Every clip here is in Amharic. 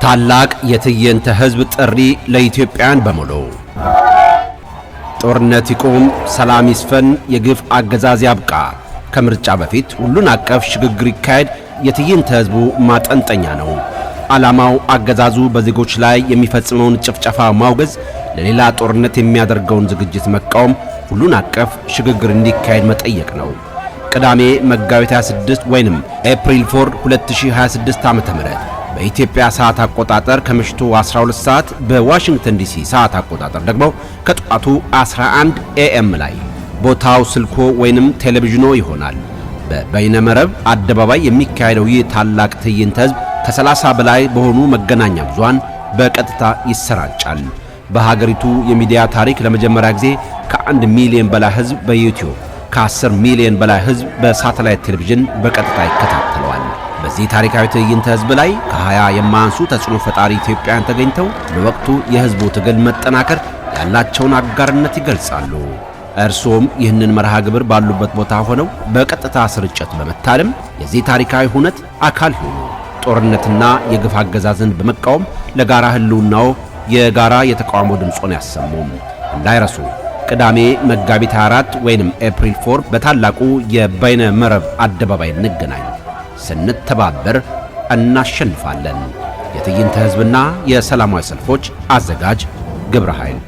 ታላቅ የትዕይንተ ህዝብ ጥሪ ለኢትዮጵያን በሙሉ ጦርነት ይቁም፣ ሰላም ይስፈን፣ የግፍ አገዛዝ ያብቃ፣ ከምርጫ በፊት ሁሉን አቀፍ ሽግግር ይካሄድ የትዕይንተ ህዝቡ ማጠንጠኛ ነው። ዓላማው አገዛዙ በዜጎች ላይ የሚፈጽመውን ጭፍጨፋ ማውገዝ፣ ለሌላ ጦርነት የሚያደርገውን ዝግጅት መቃወም፣ ሁሉን አቀፍ ሽግግር እንዲካሄድ መጠየቅ ነው። ቅዳሜ መጋቢት 26 ወይንም ኤፕሪል 4 2026 ዓ.ም በኢትዮጵያ ሰዓት አቆጣጠር ከምሽቱ 12 ሰዓት በዋሽንግተን ዲሲ ሰዓት አቆጣጠር ደግሞ ከጠዋቱ 11 ኤኤም ላይ ቦታው ስልኮ ወይንም ቴሌቪዥኖ ይሆናል። በበይነመረብ አደባባይ የሚካሄደው ይህ ታላቅ ትዕይንተ ህዝብ ከ30 በላይ በሆኑ መገናኛ ብዙሃን በቀጥታ ይሰራጫል። በሀገሪቱ የሚዲያ ታሪክ ለመጀመሪያ ጊዜ ከ1 ሚሊዮን በላይ ህዝብ በዩቲዩብ ከ10 ሚሊዮን በላይ ህዝብ በሳተላይት ቴሌቪዥን በቀጥታ ይከታተለዋል። በዚህ ታሪካዊ ትዕይንተ ህዝብ ላይ ከ20 የማያንሱ ተጽዕኖ ፈጣሪ ኢትዮጵያውያን ተገኝተው ለወቅቱ የህዝቡ ትግል መጠናከር ያላቸውን አጋርነት ይገልጻሉ። እርሶም ይህንን መርሃ ግብር ባሉበት ቦታ ሆነው በቀጥታ ስርጭት በመታደም የዚህ ታሪካዊ ሁነት አካል ሆኑ። ጦርነትና የግፍ አገዛዝን በመቃወም ለጋራ ህልውናው የጋራ የተቃውሞ ድምጾን ያሰሙ። እንዳይረሱ ቅዳሜ መጋቢት 24 ወይንም ኤፕሪል 4 በታላቁ የበይነ መረብ አደባባይ እንገናኝ። ስንተባበር እናሸንፋለን። የትዕይንተ ህዝብና የሰላማዊ ሰልፎች አዘጋጅ ግብረ ኃይል።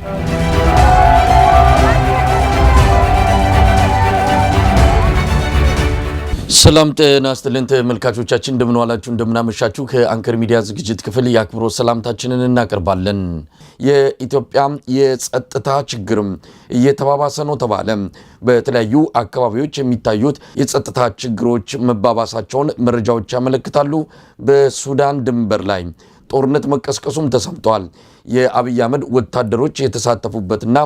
ሰላም ጤና ይስጥልን ተመልካቾቻችን፣ እንደምን ዋላችሁ እንደምን አመሻችሁ። ከአንከር ሚዲያ ዝግጅት ክፍል የአክብሮት ሰላምታችንን እናቀርባለን። የኢትዮጵያ የጸጥታ ችግር እየተባባሰ ነው ተባለ። በተለያዩ አካባቢዎች የሚታዩት የጸጥታ ችግሮች መባባሳቸውን መረጃዎች ያመለክታሉ። በሱዳን ድንበር ላይ ጦርነት መቀስቀሱም ተሰምቷል። የአብይ አህመድ ወታደሮች የተሳተፉበትና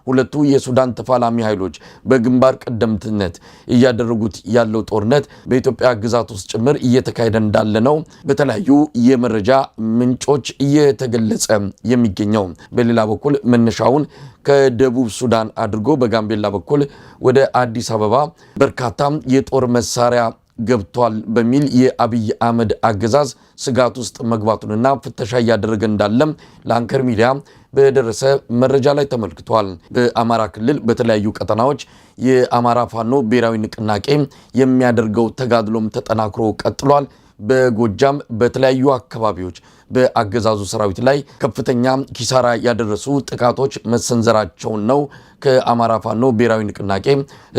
ሁለቱ የሱዳን ተፋላሚ ኃይሎች በግንባር ቀደምትነት እያደረጉት ያለው ጦርነት በኢትዮጵያ ግዛት ውስጥ ጭምር እየተካሄደ እንዳለ ነው በተለያዩ የመረጃ ምንጮች እየተገለጸ የሚገኘው። በሌላ በኩል መነሻውን ከደቡብ ሱዳን አድርጎ በጋምቤላ በኩል ወደ አዲስ አበባ በርካታ የጦር መሳሪያ ገብቷል በሚል የአብይ አህመድ አገዛዝ ስጋት ውስጥ መግባቱንና ፍተሻ እያደረገ እንዳለም ለአንከር ሚዲያ በደረሰ መረጃ ላይ ተመልክቷል። በአማራ ክልል በተለያዩ ቀጠናዎች የአማራ ፋኖ ብሔራዊ ንቅናቄ የሚያደርገው ተጋድሎም ተጠናክሮ ቀጥሏል። በጎጃም በተለያዩ አካባቢዎች በአገዛዙ ሰራዊት ላይ ከፍተኛ ኪሳራ ያደረሱ ጥቃቶች መሰንዘራቸውን ነው ከአማራ ፋኖ ብሔራዊ ንቅናቄ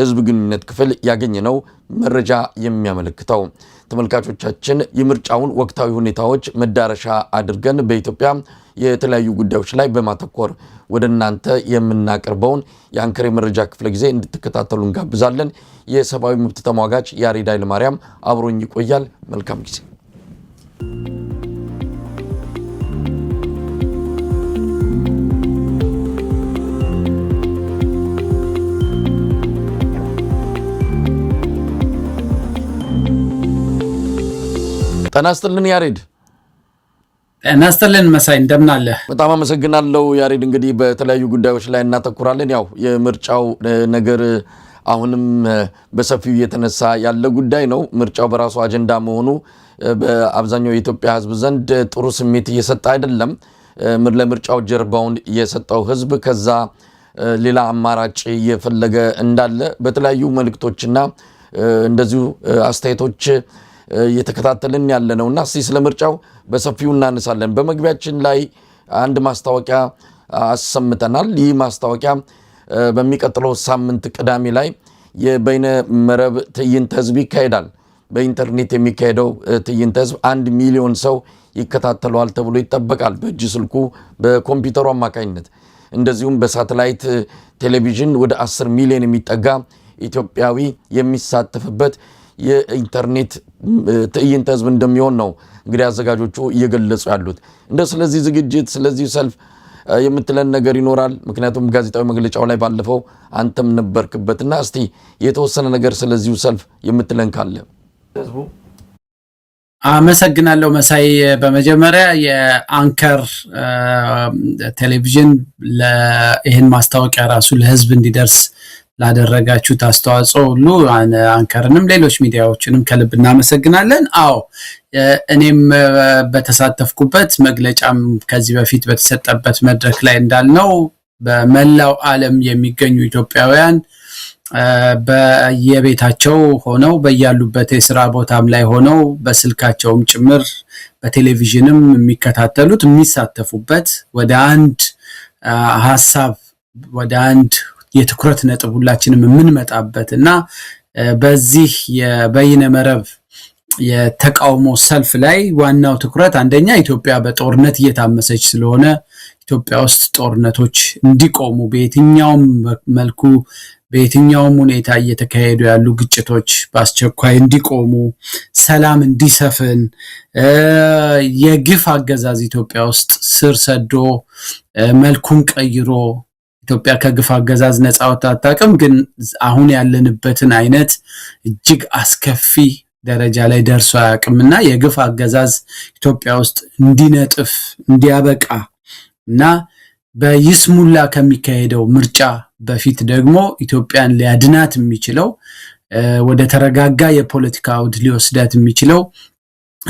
ህዝብ ግንኙነት ክፍል ያገኘነው መረጃ የሚያመለክተው። ተመልካቾቻችን የምርጫውን ወቅታዊ ሁኔታዎች መዳረሻ አድርገን በኢትዮጵያ የተለያዩ ጉዳዮች ላይ በማተኮር ወደ እናንተ የምናቀርበውን የአንከር መረጃ ክፍለ ጊዜ እንድትከታተሉ እንጋብዛለን። የሰብአዊ መብት ተሟጋች ያሬድ ኃይለማርያም አብሮኝ ይቆያል። መልካም ጊዜ። ጤና ይስጥልን ያሬድ። ጤና ይስጥልን መሳይ፣ እንደምን አለ? በጣም አመሰግናለሁ ያሬድ። እንግዲህ በተለያዩ ጉዳዮች ላይ እናተኩራለን። ያው የምርጫው ነገር አሁንም በሰፊው እየተነሳ ያለ ጉዳይ ነው። ምርጫው በራሱ አጀንዳ መሆኑ በአብዛኛው የኢትዮጵያ ህዝብ ዘንድ ጥሩ ስሜት እየሰጠ አይደለም። ለምርጫው ጀርባውን የሰጠው ህዝብ ከዛ ሌላ አማራጭ እየፈለገ እንዳለ በተለያዩ መልእክቶችና እንደዚሁ አስተያየቶች እየተከታተልን ያለ ነውና እስቲ ስለ ምርጫው በሰፊው እናነሳለን። በመግቢያችን ላይ አንድ ማስታወቂያ አሰምተናል። ይህ ማስታወቂያ በሚቀጥለው ሳምንት ቅዳሜ ላይ የበይነ መረብ ትዕይንተ ህዝብ ይካሄዳል። በኢንተርኔት የሚካሄደው ትዕይንተ ህዝብ 1 ሚሊዮን ሰው ይከታተለዋል ተብሎ ይጠበቃል። በእጅ ስልኩ በኮምፒውተሩ አማካኝነት እንደዚሁም በሳተላይት ቴሌቪዥን ወደ 10 ሚሊዮን የሚጠጋ ኢትዮጵያዊ የሚሳተፍበት የኢንተርኔት ትዕይንተ ህዝብ እንደሚሆን ነው እንግዲህ አዘጋጆቹ እየገለጹ ያሉት። ስለዚህ ዝግጅት ስለዚህ ሰልፍ የምትለን ነገር ይኖራል? ምክንያቱም ጋዜጣዊ መግለጫው ላይ ባለፈው አንተም ነበርክበትና እስቲ የተወሰነ ነገር ስለዚሁ ሰልፍ የምትለን ካለ። አመሰግናለሁ መሳይ። በመጀመሪያ የአንከር ቴሌቪዥን ይህን ማስታወቂያ ራሱ ለህዝብ እንዲደርስ ላደረጋችሁት አስተዋጽኦ ሁሉ አንከርንም ሌሎች ሚዲያዎችንም ከልብ እናመሰግናለን። አዎ እኔም በተሳተፍኩበት መግለጫም ከዚህ በፊት በተሰጠበት መድረክ ላይ እንዳልነው በመላው ዓለም የሚገኙ ኢትዮጵያውያን በየቤታቸው ሆነው በያሉበት የሥራ ቦታም ላይ ሆነው በስልካቸውም ጭምር በቴሌቪዥንም የሚከታተሉት የሚሳተፉበት ወደ አንድ ሐሳብ ወደ አንድ የትኩረት ነጥብ ሁላችንም የምንመጣበት እና በዚህ የበይነ መረብ የተቃውሞ ሰልፍ ላይ ዋናው ትኩረት አንደኛ ኢትዮጵያ በጦርነት እየታመሰች ስለሆነ ኢትዮጵያ ውስጥ ጦርነቶች እንዲቆሙ በየትኛውም መልኩ በየትኛውም ሁኔታ እየተካሄዱ ያሉ ግጭቶች በአስቸኳይ እንዲቆሙ፣ ሰላም እንዲሰፍን፣ የግፍ አገዛዝ ኢትዮጵያ ውስጥ ስር ሰዶ መልኩን ቀይሮ ኢትዮጵያ ከግፍ አገዛዝ ነፃ ወጥታ አታውቅም። ግን አሁን ያለንበትን አይነት እጅግ አስከፊ ደረጃ ላይ ደርሶ አያውቅምና የግፍ አገዛዝ ኢትዮጵያ ውስጥ እንዲነጥፍ እንዲያበቃ እና በይስሙላ ከሚካሄደው ምርጫ በፊት ደግሞ ኢትዮጵያን ሊያድናት የሚችለው ወደ ተረጋጋ የፖለቲካ አውድ ሊወስዳት የሚችለው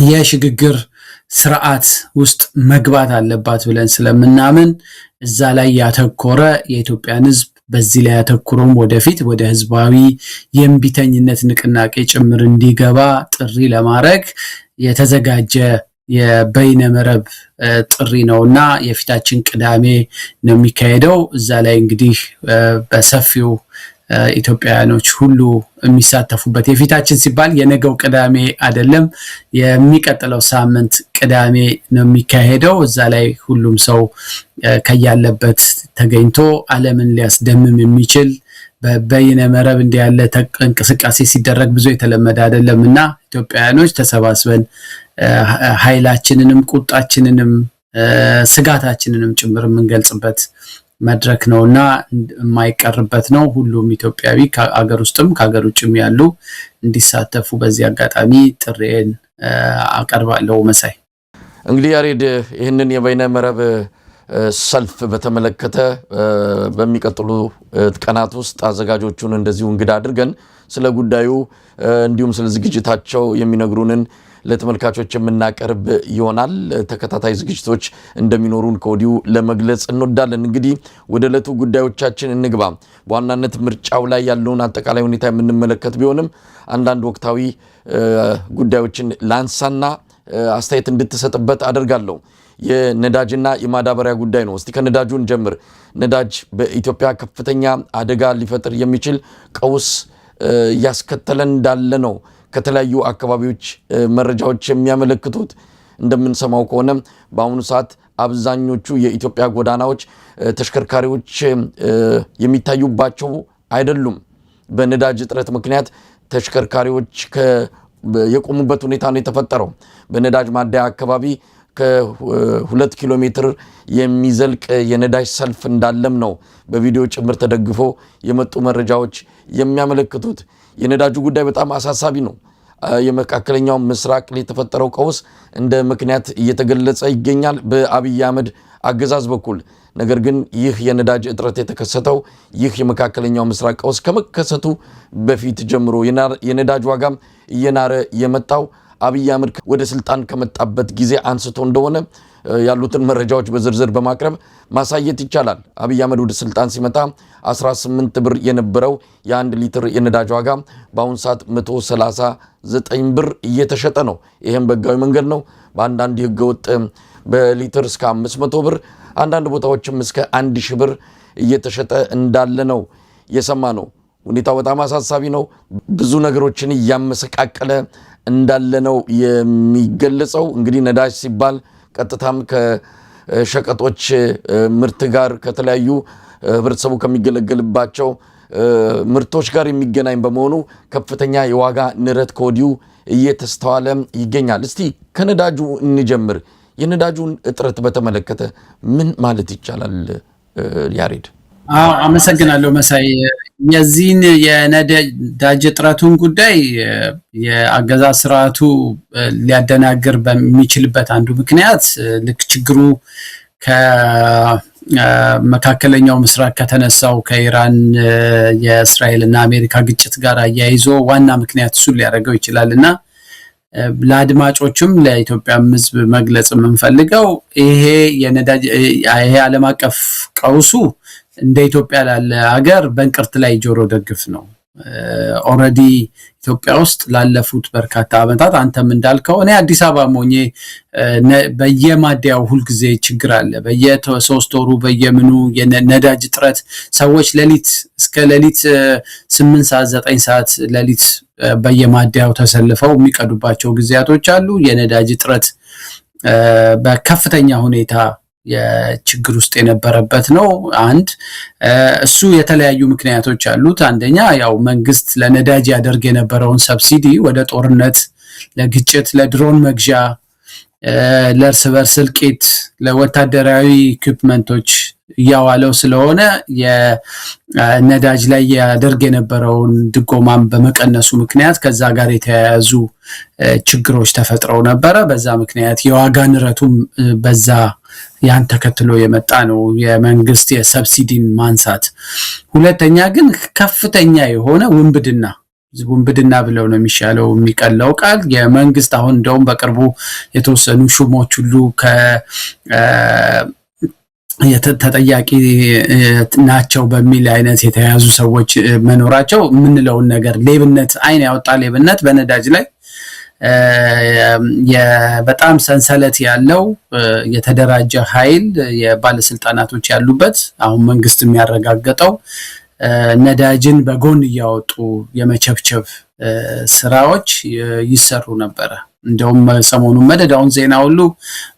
የሽግግር ስርዓት ውስጥ መግባት አለባት ብለን ስለምናምን እዛ ላይ ያተኮረ የኢትዮጵያን ሕዝብ በዚህ ላይ ያተኩሮም ወደፊት ወደ ህዝባዊ የእምቢተኝነት ንቅናቄ ጭምር እንዲገባ ጥሪ ለማድረግ የተዘጋጀ የበይነ መረብ ጥሪ ነውና የፊታችን ቅዳሜ ነው የሚካሄደው። እዛ ላይ እንግዲህ በሰፊው ኢትዮጵያውያኖች ሁሉ የሚሳተፉበት የፊታችን ሲባል የነገው ቅዳሜ አይደለም፣ የሚቀጥለው ሳምንት ቅዳሜ ነው የሚካሄደው። እዛ ላይ ሁሉም ሰው ከያለበት ተገኝቶ ዓለምን ሊያስደምም የሚችል በበይነ መረብ እንዲህ ያለ እንቅስቃሴ ሲደረግ ብዙ የተለመደ አይደለምና ኢትዮጵያውያኖች ተሰባስበን ኃይላችንንም ቁጣችንንም ስጋታችንንም ጭምር የምንገልጽበት መድረክ ነውና የማይቀርበት ነው። ሁሉም ኢትዮጵያዊ ከአገር ውስጥም ከአገር ውጭም ያሉ እንዲሳተፉ በዚህ አጋጣሚ ጥሬን አቀርባለሁ። መሳይ እንግዲህ ያሬድ ይህንን የበይነ መረብ ሰልፍ በተመለከተ በሚቀጥሉ ቀናት ውስጥ አዘጋጆቹን እንደዚሁ እንግዳ አድርገን ስለ ጉዳዩ እንዲሁም ስለ ዝግጅታቸው የሚነግሩንን ለተመልካቾች የምናቀርብ ይሆናል። ተከታታይ ዝግጅቶች እንደሚኖሩን ከወዲሁ ለመግለጽ እንወዳለን። እንግዲህ ወደ ዕለቱ ጉዳዮቻችን እንግባ። በዋናነት ምርጫው ላይ ያለውን አጠቃላይ ሁኔታ የምንመለከት ቢሆንም አንዳንድ ወቅታዊ ጉዳዮችን ላንሳና አስተያየት እንድትሰጥበት አደርጋለሁ። የነዳጅና የማዳበሪያ ጉዳይ ነው። እስቲ ከነዳጁን ጀምር። ነዳጅ በኢትዮጵያ ከፍተኛ አደጋ ሊፈጥር የሚችል ቀውስ እያስከተለ እንዳለ ነው ከተለያዩ አካባቢዎች መረጃዎች የሚያመለክቱት። እንደምንሰማው ከሆነ በአሁኑ ሰዓት አብዛኞቹ የኢትዮጵያ ጎዳናዎች ተሽከርካሪዎች የሚታዩባቸው አይደሉም። በነዳጅ እጥረት ምክንያት ተሽከርካሪዎች የቆሙበት ሁኔታ ነው የተፈጠረው። በነዳጅ ማደያ አካባቢ ከ2 ኪሎ ሜትር የሚዘልቅ የነዳጅ ሰልፍ እንዳለም ነው በቪዲዮ ጭምር ተደግፎ የመጡ መረጃዎች የሚያመለክቱት። የነዳጁ ጉዳይ በጣም አሳሳቢ ነው። የመካከለኛው ምስራቅ ላይ የተፈጠረው ቀውስ እንደ ምክንያት እየተገለጸ ይገኛል በአብይ አህመድ አገዛዝ በኩል። ነገር ግን ይህ የነዳጅ እጥረት የተከሰተው ይህ የመካከለኛው ምስራቅ ቀውስ ከመከሰቱ በፊት ጀምሮ የነዳጅ ዋጋም እየናረ የመጣው አብይ አህመድ ወደ ስልጣን ከመጣበት ጊዜ አንስቶ እንደሆነ ያሉትን መረጃዎች በዝርዝር በማቅረብ ማሳየት ይቻላል። አብይ አህመድ ወደ ስልጣን ሲመጣ 18 ብር የነበረው የ1 ሊትር የነዳጅ ዋጋ በአሁኑ ሰዓት 139 ብር እየተሸጠ ነው። ይህም በህጋዊ መንገድ ነው። በአንዳንድ ህገወጥ በሊትር እስከ 500 ብር፣ አንዳንድ ቦታዎችም እስከ 1000 ብር እየተሸጠ እንዳለ ነው የሰማ ነው። ሁኔታው በጣም አሳሳቢ ነው። ብዙ ነገሮችን እያመሰቃቀለ እንዳለ ነው የሚገለጸው። እንግዲህ ነዳጅ ሲባል ቀጥታም ከሸቀጦች ምርት ጋር ከተለያዩ ህብረተሰቡ ከሚገለገልባቸው ምርቶች ጋር የሚገናኝ በመሆኑ ከፍተኛ የዋጋ ንረት ከወዲሁ እየተስተዋለ ይገኛል። እስቲ ከነዳጁ እንጀምር። የነዳጁን እጥረት በተመለከተ ምን ማለት ይቻላል ያሬድ? አመሰግናለሁ መሳይ። የዚህን የነዳጅ እጥረቱን ጉዳይ የአገዛዝ ስርዓቱ ሊያደናግር በሚችልበት አንዱ ምክንያት ልክ ችግሩ መካከለኛው ምስራቅ ከተነሳው ከኢራን የእስራኤልና አሜሪካ ግጭት ጋር አያይዞ ዋና ምክንያት እሱ ሊያደርገው ይችላልና ለአድማጮችም ለኢትዮጵያም ሕዝብ መግለጽ የምንፈልገው ይሄ ዓለም አቀፍ ቀውሱ እንደ ኢትዮጵያ ላለ ሀገር በእንቅርት ላይ ጆሮ ደግፍ ነው። ኦሬዲ ኢትዮጵያ ውስጥ ላለፉት በርካታ ዓመታት አንተም እንዳልከው እኔ አዲስ አበባ ሞኜ በየማደያው ሁሉ ጊዜ ችግር አለ። በየ3 ወሩ በየምኑ የነዳጅ ጥረት ሰዎች እስከ ሌሊት 8 ሰዓት 9 ሰዓት ሌሊት በየማደያው ተሰልፈው የሚቀዱባቸው ጊዜያቶች አሉ። የነዳጅ ጥረት በከፍተኛ ሁኔታ የችግር ውስጥ የነበረበት ነው። እሱ የተለያዩ ምክንያቶች አሉት። አንደኛ ያው መንግስት ለነዳጅ ያደርግ የነበረውን ሰብሲዲ ወደ ጦርነት፣ ለግጭት፣ ለድሮን መግዣ፣ ለእርስ በርስ እልቂት፣ ለወታደራዊ ኢኩፕመንቶች እያዋለው ስለሆነ የነዳጅ ላይ ያደርግ የነበረውን ድጎማም በመቀነሱ ምክንያት ከዛ ጋር የተያያዙ ችግሮች ተፈጥረው ነበረ። በዛ ምክንያት የዋጋ ንረቱም በዛ ያን ተከትሎ የመጣ ነው የመንግስት የሰብሲዲን ማንሳት። ሁለተኛ ግን ከፍተኛ የሆነ ውንብድና ብለው ነው የሚሻለው የሚቀለው ቃል የመንግስት አሁን እንደውም በቅርቡ የተወሰኑ ሹሞች ሁሉ ተጠያቂ ናቸው በሚል አይነት የተያዙ ሰዎች መኖራቸው የምንለውን ነገር ሌብነት፣ አይን ያወጣ ሌብነት በነዳጅ ላይ በጣም ሰንሰለት ያለው የተደራጀ ኃይል የባለስልጣናቶች ያሉበት አሁን መንግስት የሚያረጋግጠው ነዳጅን በጎን እያወጡ የመቸብቸብ ስራዎች ይሰሩ ነበረ። እንደውም ሰሞኑን መደዳውን ዜና ሁሉ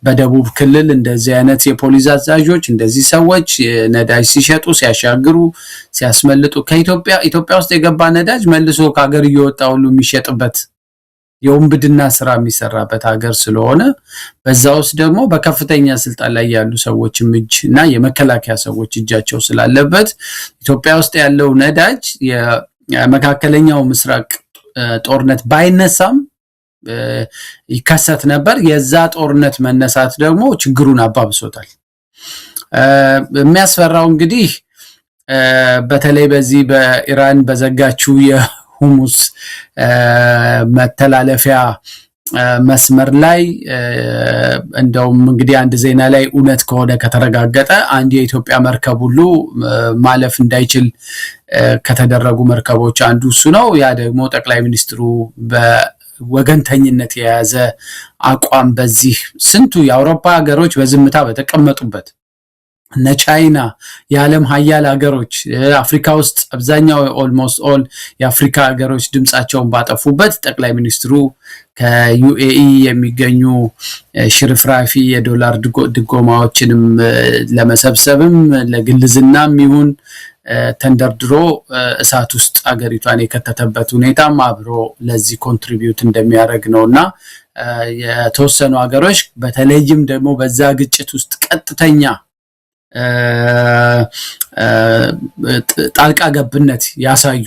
በደቡብ ክልል እንደዚህ አይነት የፖሊስ አዛዦች እንደዚህ ሰዎች ነዳጅ ሲሸጡ፣ ሲያሻግሩ፣ ሲያስመልጡ ኢትዮጵያ ውስጥ የገባ ነዳጅ መልሶ ከሀገር እየወጣ ሁሉ የሚሸጥበት የውንብድና ስራ የሚሰራበት ሀገር ስለሆነ በዛ ውስጥ ደግሞ በከፍተኛ ስልጣን ላይ ያሉ ሰዎችም እጅ እና የመከላከያ ሰዎች እጃቸው ስላለበት ኢትዮጵያ ውስጥ ያለው ነዳጅ የመካከለኛው ምስራቅ ጦርነት ባይነሳም ይከሰት ነበር። የዛ ጦርነት መነሳት ደግሞ ችግሩን አባብሶታል። የሚያስፈራው እንግዲህ በተለይ በዚህ በኢራን በዘጋችው የሁሙስ መተላለፊያ መስመር ላይ እንደውም እንግዲህ አንድ ዜና ላይ እውነት ከሆነ ከተረጋገጠ አንድ የኢትዮጵያ መርከብ ሁሉ ማለፍ እንዳይችል ከተደረጉ መርከቦች አንዱ እሱ ነው። ያ ደግሞ ጠቅላይ ሚኒስትሩ በወገንተኝነት የያዘ አቋም በዚህ ስንቱ የአውሮፓ ሀገሮች በዝምታ በተቀመጡበት እነ ቻይና የዓለም ሀያል ሀገሮች አፍሪካ ውስጥ አብዛኛው ኦልሞስት ኦል የአፍሪካ ሀገሮች ድምጻቸውን ባጠፉበት ጠቅላይ ሚኒስትሩ ከዩኤኢ የሚገኙ ሽርፍራፊ የዶላር ድጎማዎችንም ለመሰብሰብም ለግልዝናም ይሁን ተንደርድሮ እሳት ውስጥ አገሪቷን የከተተበት ሁኔታም አብሮ ለዚህ ኮንትሪቢዩት እንደሚያደርግ ነውና የተወሰኑ ሀገሮች በተለይም ደግሞ በዛ ግጭት ውስጥ ቀጥተኛ ጣልቃ ገብነት ያሳዩ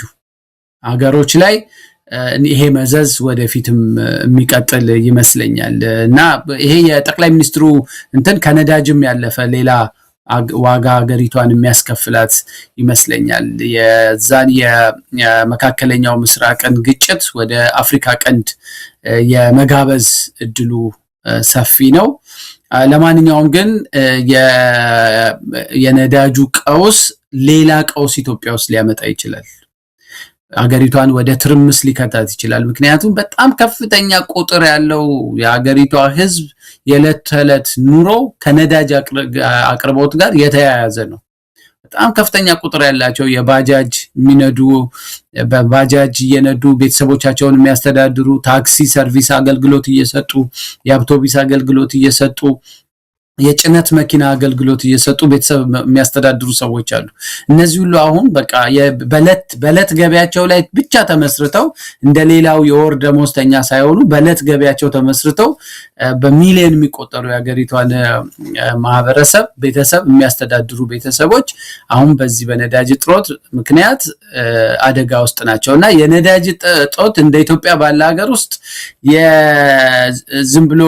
ሀገሮች ላይ ይሄ መዘዝ ወደፊትም የሚቀጥል ይመስለኛል እና ይሄ የጠቅላይ ሚኒስትሩ ከነዳጅም ያለፈ ሌላ ዋጋ ሀገሪቷን የሚያስከፍላት ይመስለኛል። የዛን የመካከለኛው ምስራቅን ግጭት ወደ አፍሪካ ቀንድ የመጋበዝ እድሉ ሰፊ ነው። ለማንኛውም ግን የነዳጁ ቀውስ ሌላ ቀውስ ኢትዮጵያ ውስጥ ሊያመጣ ይችላል። ሀገሪቷን ወደ ትርምስ ሊከታት ይችላል። ምክንያቱም በጣም ከፍተኛ ቁጥር ያለው የሀገሪቷ ሕዝብ የዕለት ተዕለት ኑሮ ከነዳጅ አቅርቦት ጋር የተያያዘ ነው። በጣም ከፍተኛ ቁጥር ያላቸው የባጃጅ የሚነዱ በባጃጅ እየነዱ ቤተሰቦቻቸውን የሚያስተዳድሩ ታክሲ ሰርቪስ አገልግሎት እየሰጡ የአውቶቡስ አገልግሎት እየሰጡ የጭነት መኪና አገልግሎት እየሰጡ ቤተሰብ የሚያስተዳድሩ ሰዎች አሉ። እነዚህ ሁሉ አሁን በቃ በለት ገበያቸው ላይ ብቻ ተመስርተው እንደሌላው የወር ደሞዝተኛ ሳይሆኑ በለት ገበያቸው ተመስርተው በሚሊዮን የሚቆጠሩ የሀገሪቷን ማህበረሰብ ቤተሰብ የሚያስተዳድሩ ቤተሰቦች አሁን በዚህ በነዳጅ እጦት ምክንያት አደጋ ውስጥ ናቸውና የነዳጅ እጦት እንደ ኢትዮጵያ ባለ ሀገር ውስጥ ዝም ብሎ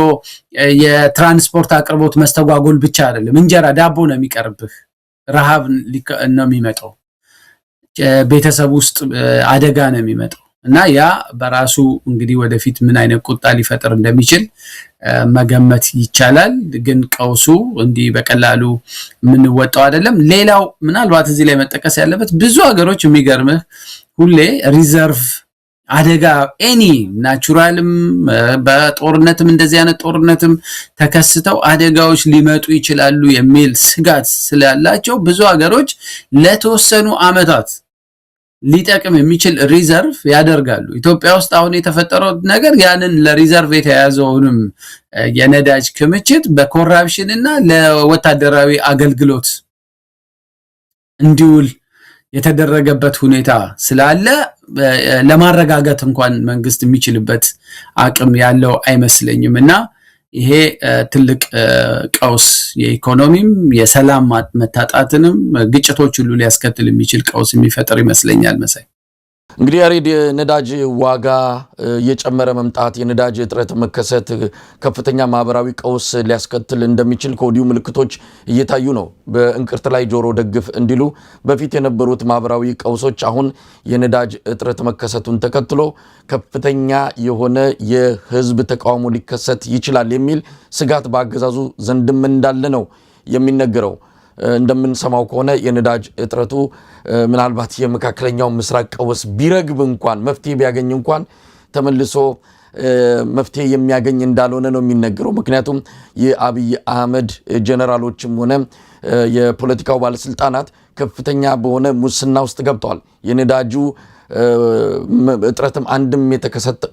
የትራንስፖርት አቅርቦት መስተጓጎል ብቻ አይደለም። እንጀራ ዳቦ ነው የሚቀርብህ። ረሃብ ነው የሚመጣው ቤተሰብ ውስጥ አደጋ ነው የሚመጣው እና ያ በራሱ እንግዲህ ወደፊት ምን አይነት ቁጣ ሊፈጥር እንደሚችል መገመት ይቻላል ግን ቀውሱ እንዲህ በቀላሉ ምን ወጣው አይደለም ሌላው ምናልባት እዚህ ላይ መጠቀስ ያለበት ብዙ ሀገሮች የሚገርምህ ሁሌ ሪዘርቭ አደጋ ኤኒ ናቹራልም በጦርነትም እንደዚህ አይነት ጦርነትም ተከስተው አደጋዎች ሊመጡ ይችላሉ የሚል ስጋት ስላላቸው ብዙ ሀገሮች ለተወሰኑ አመታት ሊጠቅም የሚችል ሪዘርቭ ያደርጋሉ ኢትዮጵያ ውስጥ አሁን የተፈጠረው ነገር ያንን ለሪዘርቭ የተያዘውንም የነዳጅ ክምችት በኮራፕሽን እና ለወታደራዊ አገልግሎት እንዲውል የተደረገበት ሁኔታ ስላለ ለማረጋጋት እንኳን መንግስት የሚችልበት አቅም ያለው አይመስለኝም እና ይሄ ትልቅ ቀውስ የኢኮኖሚም የሰላም መታጣትንም ግጭቶች ሁሉ ሊያስከትል የሚችል ቀውስ የሚፈጥር ይመስለኛል መሳይ እንግዲህ ያሬድ የነዳጅ ዋጋ የጨመረ መምጣት የነዳጅ እጥረት መከሰት ከፍተኛ ማህበራዊ ቀውስ ሊያስከትል እንደሚችል ከወዲሁ ምልክቶች እየታዩ ነው በእንቅርት ላይ ጆሮ ደግፍ እንዲሉ በፊት የነበሩት ማህበራዊ ቀውሶች አሁን የነዳጅ እጥረት መከሰቱን ተከትሎ ከፍተኛ የሆነ የህዝብ ተቃውሞ ሊከሰት ይችላል የሚል ስጋት በአገዛዙ ዘንድም እንዳለ ነው የሚነገረው እንደምንሰማው ከሆነ የነዳጅ እጥረቱ ምናልባት የመካከለኛው ምስራቅ ቀውስ ቢረግብ እንኳን መፍትሄ ቢያገኝ እንኳን ተመልሶ መፍትሄ የሚያገኝ እንዳልሆነ ነው የሚነገረው ምክንያቱም የአብይ አህመድ ጀነራሎችም ሆነ የፖለቲካው ባለስልጣናት ከፍተኛ በሆነ ሙስና ውስጥ ገብተዋል የነዳጁ እጥረትም አንድም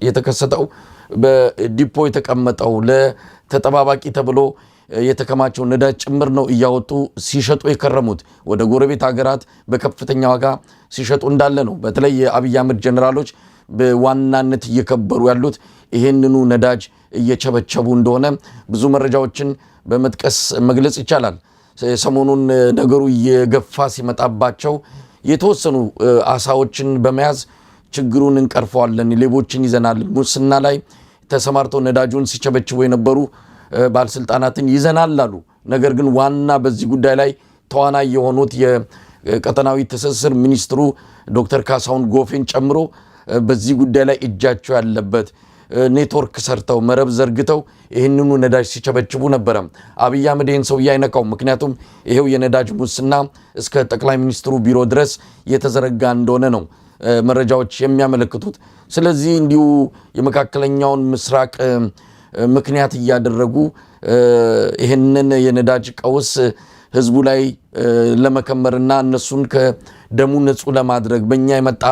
የተከሰተው በዲፖ የተቀመጠው ለተጠባባቂ ተብሎ የተከማቸው ነዳጅ ጭምር ነው እያወጡ ሲሸጡ የከረሙት ወደ ጎረቤት ሀገራት በከፍተኛ ዋጋ ሲሸጡ እንዳለ ነው በተለይ የአብይ አህመድ ጀነራሎች በዋናነት እየከበሩ ያሉት ይሄንኑ ነዳጅ እየቸበቸቡ እንደሆነ ብዙ መረጃዎችን በመጥቀስ መግለጽ ይቻላል ሰሞኑን ነገሩ እየገፋ ሲመጣባቸው የተወሰኑ አሳዎችን በመያዝ ችግሩን እንቀርፈዋለን ሌቦችን ይዘናል ሙስና ላይ ተሰማርተው ነዳጁን ሲቸበችቡ የነበሩ ባለስልጣናትን ይዘናል አሉ ነገር ግን ዋና በዚህ ጉዳይ ላይ ተዋናይ የሆኑት የቀጠናዊ ትስስር ሚኒስትሩ ዶክተር ካሳሁን ጎፌን ጨምሮ በዚህ ጉዳይ ላይ እጃቸው ያለበት ኔትወርክ ሰርተው መረብ ዘርግተው ይህንኑ ነዳጅ ሲቸበችቡ ነበረ አብይ አህመድ ይህን ሰው ያይነካው ምክንያቱም ይሄው የነዳጅ ሙስና እስከ ጠቅላይ ሚኒስትሩ ቢሮ ድረስ የተዘረጋ እንደሆነ ነው መረጃዎች የሚያመለክቱት ስለዚህ እንዲሁ የመካከለኛውን ምስራቅ ምክንያት እያደረጉ ይሄንን የነዳጅ ቀውስ ህዝቡ ላይ ለመከመርና እነሱን ከደሙ ንጹህ ለማድረግ በእኛ የመጣ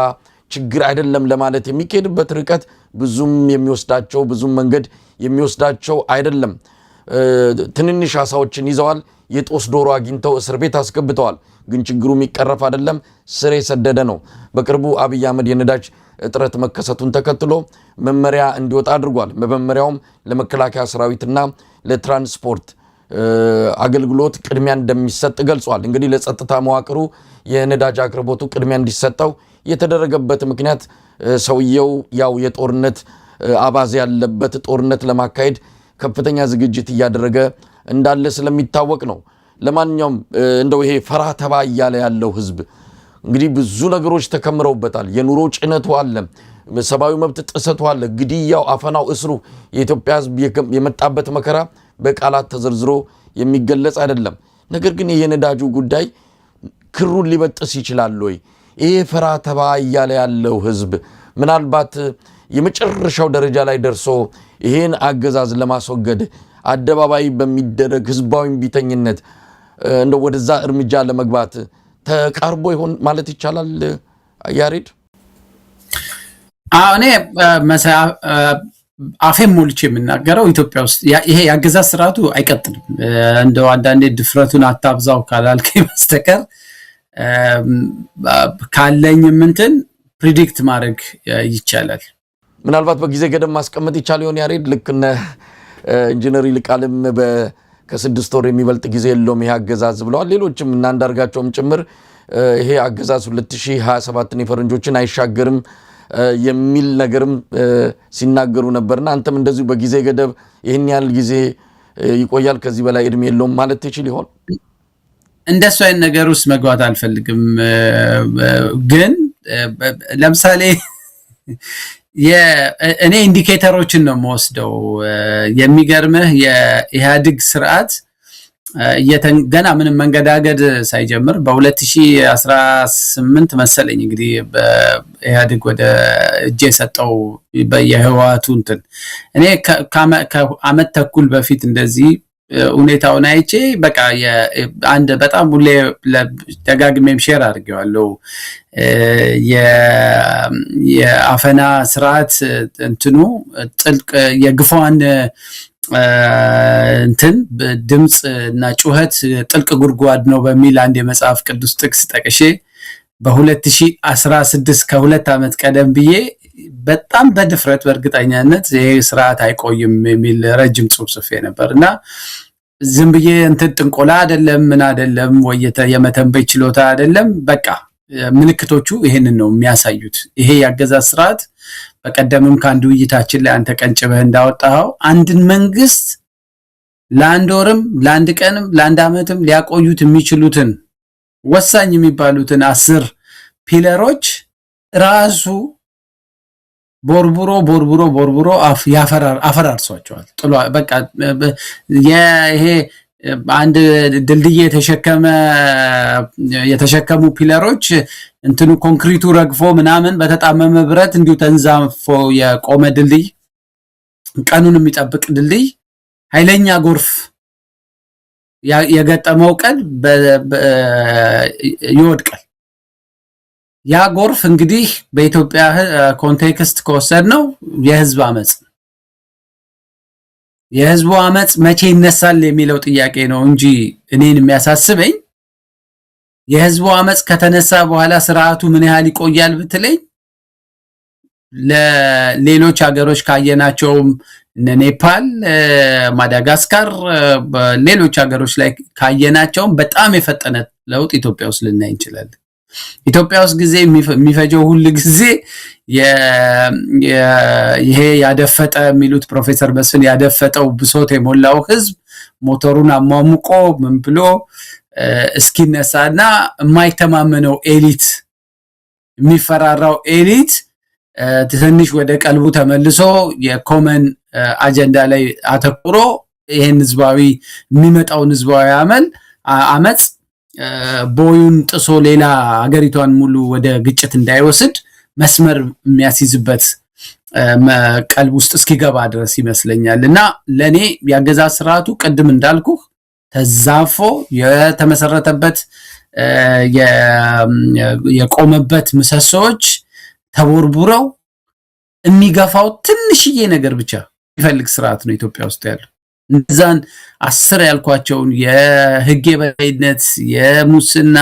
ችግር አይደለም ለማለት የሚካሄድበት ርቀት ብዙም የሚወስዳቸው ብዙም መንገድ የሚወስዳቸው አይደለም ትንንሽ አሳዎችን ይዘዋል የጦስ ዶሮ አግኝተው እስር ቤት አስገብተዋል ግን ችግሩ የሚቀረፍ አይደለም ስር የሰደደ ነው በቅርቡ አብይ አህመድ የነዳጅ እጥረት መከሰቱን ተከትሎ መመሪያ እንዲወጣ አድርጓል በመመሪያውም ለመከላከያ ሰራዊትና ለትራንስፖርት አገልግሎት ቅድሚያ እንደሚሰጥ ገልጿል እንግዲህ ለጸጥታ መዋቅሩ የነዳጅ አቅርቦቱ ቅድሚያ እንዲሰጠው የተደረገበት ምክንያት ሰውየው ያው የጦርነት አባዝ ያለበት ጦርነት ለማካሄድ ከፍተኛ ዝግጅት እያደረገ እንዳለ ስለሚታወቅ ነው ለማንኛውም እንደው ይሄ ፈራ ተባ እያለ ያለው ህዝብ እንግዲህ ብዙ ነገሮች ተከምረውበታል የኑሮ ጭነቱ አለ ሰብአዊ መብት ጥሰቱ አለ ግድያው አፈናው እስሩ የኢትዮጵያ ህዝብ የመጣበት መከራ በቃላት ተዘርዝሮ የሚገለጽ አይደለም ነገር ግን የነዳጁ ጉዳይ ክሩን ሊበጥስ ይችላል ወይ ይሄ ፈራ ተባ እያለ ያለው ህዝብ ምናልባት የመጨረሻው ደረጃ ላይ ደርሶ ይሄን አገዛዝ ለማስወገድ አደባባይ በሚደረግ ህዝባዊ ቢተኝነት እንደው ወደዛ እርምጃ ለመግባት ተቃርቦ ይሆን ማለት ይቻላል ያሬድ እኔ አፌን ሞልቼ የምናገረው ኢትዮጵያ ውስጥ ይሄ የአገዛዝ ስርዓቱ አይቀጥልም እንደው አንዳንዴ ድፍረቱን አታብዛው ካላልከኝ በስተቀር ካለኝ ምንትን ፕሪዲክት ማድረግ ይቻላል ምናልባት በጊዜ ገደም ማስቀመጥ ይቻል ይሆን ያሬድ ልክነ ኢንጂነር ይልቃልም ከ6 ወር የሚበልጥ ጊዜ የለውም ይሄ አገዛዝ ብለዋል ሌሎችም እና አንዳርጋቸውም ጭምር ይሄ አገዛዝ 2027 የፈረንጆችን አይሻገርም የሚል ነገርም ሲናገሩ ነበርና አንተም እንደዚሁ በጊዜ ገደብ ይሄን ያህል ጊዜ ይቆያል ከዚህ በላይ እድሜ የለውም ማለት ትችል ይሆን እንደሱ አይነት ነገር ውስጥ መግባት አልፈልግም። ግን ለምሳሌ እኔ ኢንዲኬተሮችን ነው የምወስደው። የሚገርምህ የኢህአዴግ ስርዓት ገና ምንም መንገዳገድ ሳይጀምር በ2018 መሰለኝ እንግዲህ በኢህአዴግ ወደ እጄ የሰጠው የህወሓቱ እንትን እኔ ከአመት ተኩል በፊት እንደዚህ ሁኔታውን አይቼ በቃ አንድ በጣም ሁሌ ደጋግሜም ሼር አድርጌዋለሁ። የአፈና ስርዓት እንትኑ ጥልቅ የግፏን እንትን ድምጽ እና ጩኸት ጥልቅ ጉድጓድ ነው በሚል አንድ የመጽሐፍ ቅዱስ ጥቅስ ጠቅሼ በ2016 ከሁለት ዓመት ቀደም ብዬ በጣም በድፍረት በእርግጠኛነት ይሄ ስርዓት አይቆይም የሚል ረጅም ጽሑፍ ጽፌ ነበርና ዝም ብዬ እንትን ጥንቆላ አይደለም ምን አይደለም ወይ የመተንበይ ችሎታ አይደለም። በቃ ምልክቶቹ ይሄንን ነው የሚያሳዩት። ይሄ ያገዛዝ ስርዓት በቀደምም ከአንድ ውይይታችን ላይ አንተ ቀንጭበህ እንዳወጣው አንድን መንግስት ለአንድ ወርም ለአንድ ቀንም ለአንድ ዓመትም ሊያቆዩት የሚችሉትን ወሳኝ የሚባሉትን 10 ፒለሮች ራሱ ቦርቡሮ አፈራርሷቸዋል። ጥሎ በቃ ይሄ አንድ ድልድይ የተሸከሙ ፒለሮች እንትኑ ኮንክሪቱ ረግፎ ምናምን በተጣመመ ብረት እንዲሁ ተንዛፎ የቆመ ድልድይ ቀኑን የሚጠብቅ ድልድይ ኃይለኛ ጎርፍ የገጠመው ቀን ይወድቃል። ያ ጎርፍ እንግዲህ በኢትዮጵያ ኮንቴክስት ከወሰድነው የህዝብ አመጽ መቼ ይነሳል የሚለው ጥያቄ ነው እንጂ እኔን የሚያሳስበኝ የህዝቡ አመጽ ከተነሳ በኋላ ስርዓቱ ምን ያህል ይቆያል ብትለኝ ለሌሎች ሀገሮች ካየናቸው ኔፓል፣ ማዳጋስካር፣ ሌሎች ሀገሮች ላይ ካየናቸው በጣም የፈጠነ ለውጥ ኢትዮጵያ ውስጥ ልናይ እንችላለን። ኢትዮጵያ ውስጥ ጊዜ የሚፈጀው ሁሉ ጊዜ ይሄ ያደፈጠ የሚሉት ፕሮፌሰር መስፍን ያደፈጠው ብሶት የሞላው ህዝብ ሞተሩን አሟሙቆ ምን ብሎ እስኪነሳና የማይተማመነው ኤሊት የሚፈራራው ኤሊት ትንሽ ወደ ቀልቡ ተመልሶ የኮመን አጀንዳ ላይ አተኩሮ ይሄን ህዝባዊ የሚመጣውን ህዝባዊ አመጽ ቦዩን ጥሶ ሌላ ሀገሪቷን ሙሉ ወደ ግጭት እንዳይወስድ መስመር የሚያስይዝበት ቀልብ ውስጥ እስኪገባ ድረስ ይመስለኛል። እና ለኔ ያገዛዝ ስርዓቱ ቅድም እንዳልኩ ተዛፎ የተመሰረተበት የቆመበት ምሰሶች ተቦርቡረው የሚገፋው ትንሽዬ ነገር ብቻ ይፈልግ ስርዓት ነው ኢትዮጵያ ውስጥ ያለው። እነዛን 10 ያልኳቸውን የህግ የበላይነት፣ የሙስና፣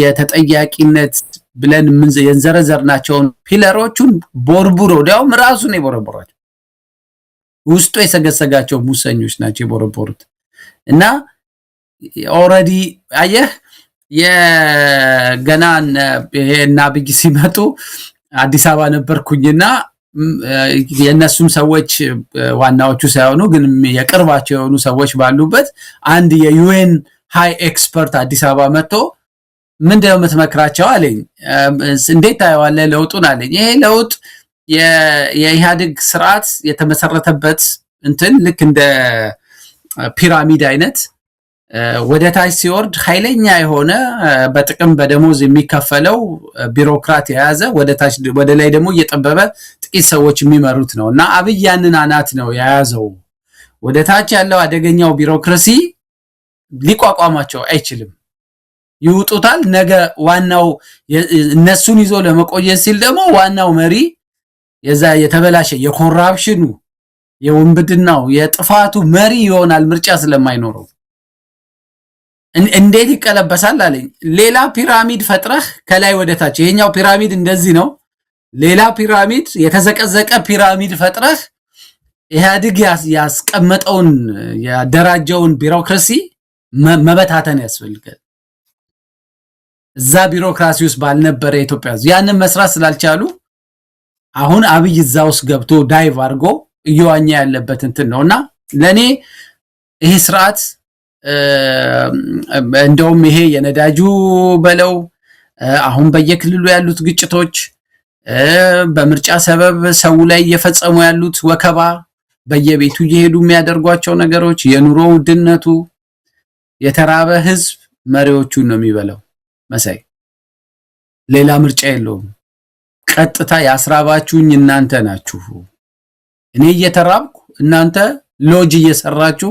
የተጠያቂነት ብለን የንዘረዘርናቸውን ፒለሮቹን ቦርቡሮ ዳውም ራሱን የቦረቦራቸው ውስጡ የሰገሰጋቸው ሙሰኞች ናቸው የቦረቦሩት። እና ኦሬዲ አየህ የገና እና አብይ ሲመጡ አዲስ አበባ ነበርኩኝና የነሱም ሰዎች ዋናዎቹ ሳይሆኑ ግን የቅርባቸው የሆኑ ሰዎች ባሉበት አንድ የዩኤን ሃይ ኤክስፐርት አዲስ አበባ መጥቶ ምንድነው የምትመክራቸው አለኝ። እንዴት ታየዋለህ ለውጡን አለኝ። ይሄ ለውጥ የኢህአዴግ ስርዓት የተመሰረተበት እንትን ልክ እንደ ፒራሚድ አይነት ወደ ታች ሲወርድ ኃይለኛ የሆነ በጥቅም በደሞዝ የሚከፈለው ቢሮክራት የያዘ ወደ ላይ ደግሞ እየጠበበ ጥቂት ሰዎች የሚመሩት ነው እና አብይ ያንን አናት ነው የያዘው። ወደ ታች ያለው አደገኛው ቢሮክራሲ ሊቋቋማቸው አይችልም፣ ይውጡታል። ነገ ዋናው እነሱን ይዞ ለመቆየት ሲል ደግሞ ዋናው መሪ የዛ የተበላሸ የኮራፕሽኑ የወንብድናው የጥፋቱ መሪ ይሆናል ምርጫ ስለማይኖረው። እንዴት ይቀለበሳል አለኝ። ሌላ ፒራሚድ ፈጥረህ ከላይ ወደ ታች፣ ይሄኛው ፒራሚድ እንደዚህ ነው፣ ሌላ ፒራሚድ የተዘቀዘቀ ፒራሚድ ፈጥረህ ኢህአዴግ ያስቀመጠውን ያደራጀውን ቢሮክራሲ መበታተን ያስፈልጋል። እዛ ቢሮክራሲ ውስጥ ባልነበረ ኢትዮጵያ ያንን መስራት ስላልቻሉ አሁን አብይ እዛ ውስጥ ገብቶ ዳይቭ አድርጎ እየዋኘ ያለበት እንትን ነውና ለኔ ይሄ ስርዓት እንደውም ይሄ የነዳጁ በለው አሁን በየክልሉ ያሉት ግጭቶች በምርጫ ሰበብ ሰው ላይ እየፈጸሙ ያሉት ወከባ በየቤቱ እየሄዱ የሚያደርጓቸው ነገሮች የኑሮ ውድነቱ የተራበ ህዝብ መሪዎቹን ነው የሚበላው መሳይ ሌላ ምርጫ የለውም ቀጥታ ያስራባችሁኝ እናንተ ናችሁ እኔ እየተራብኩ እናንተ ሎጅ እየሰራችሁ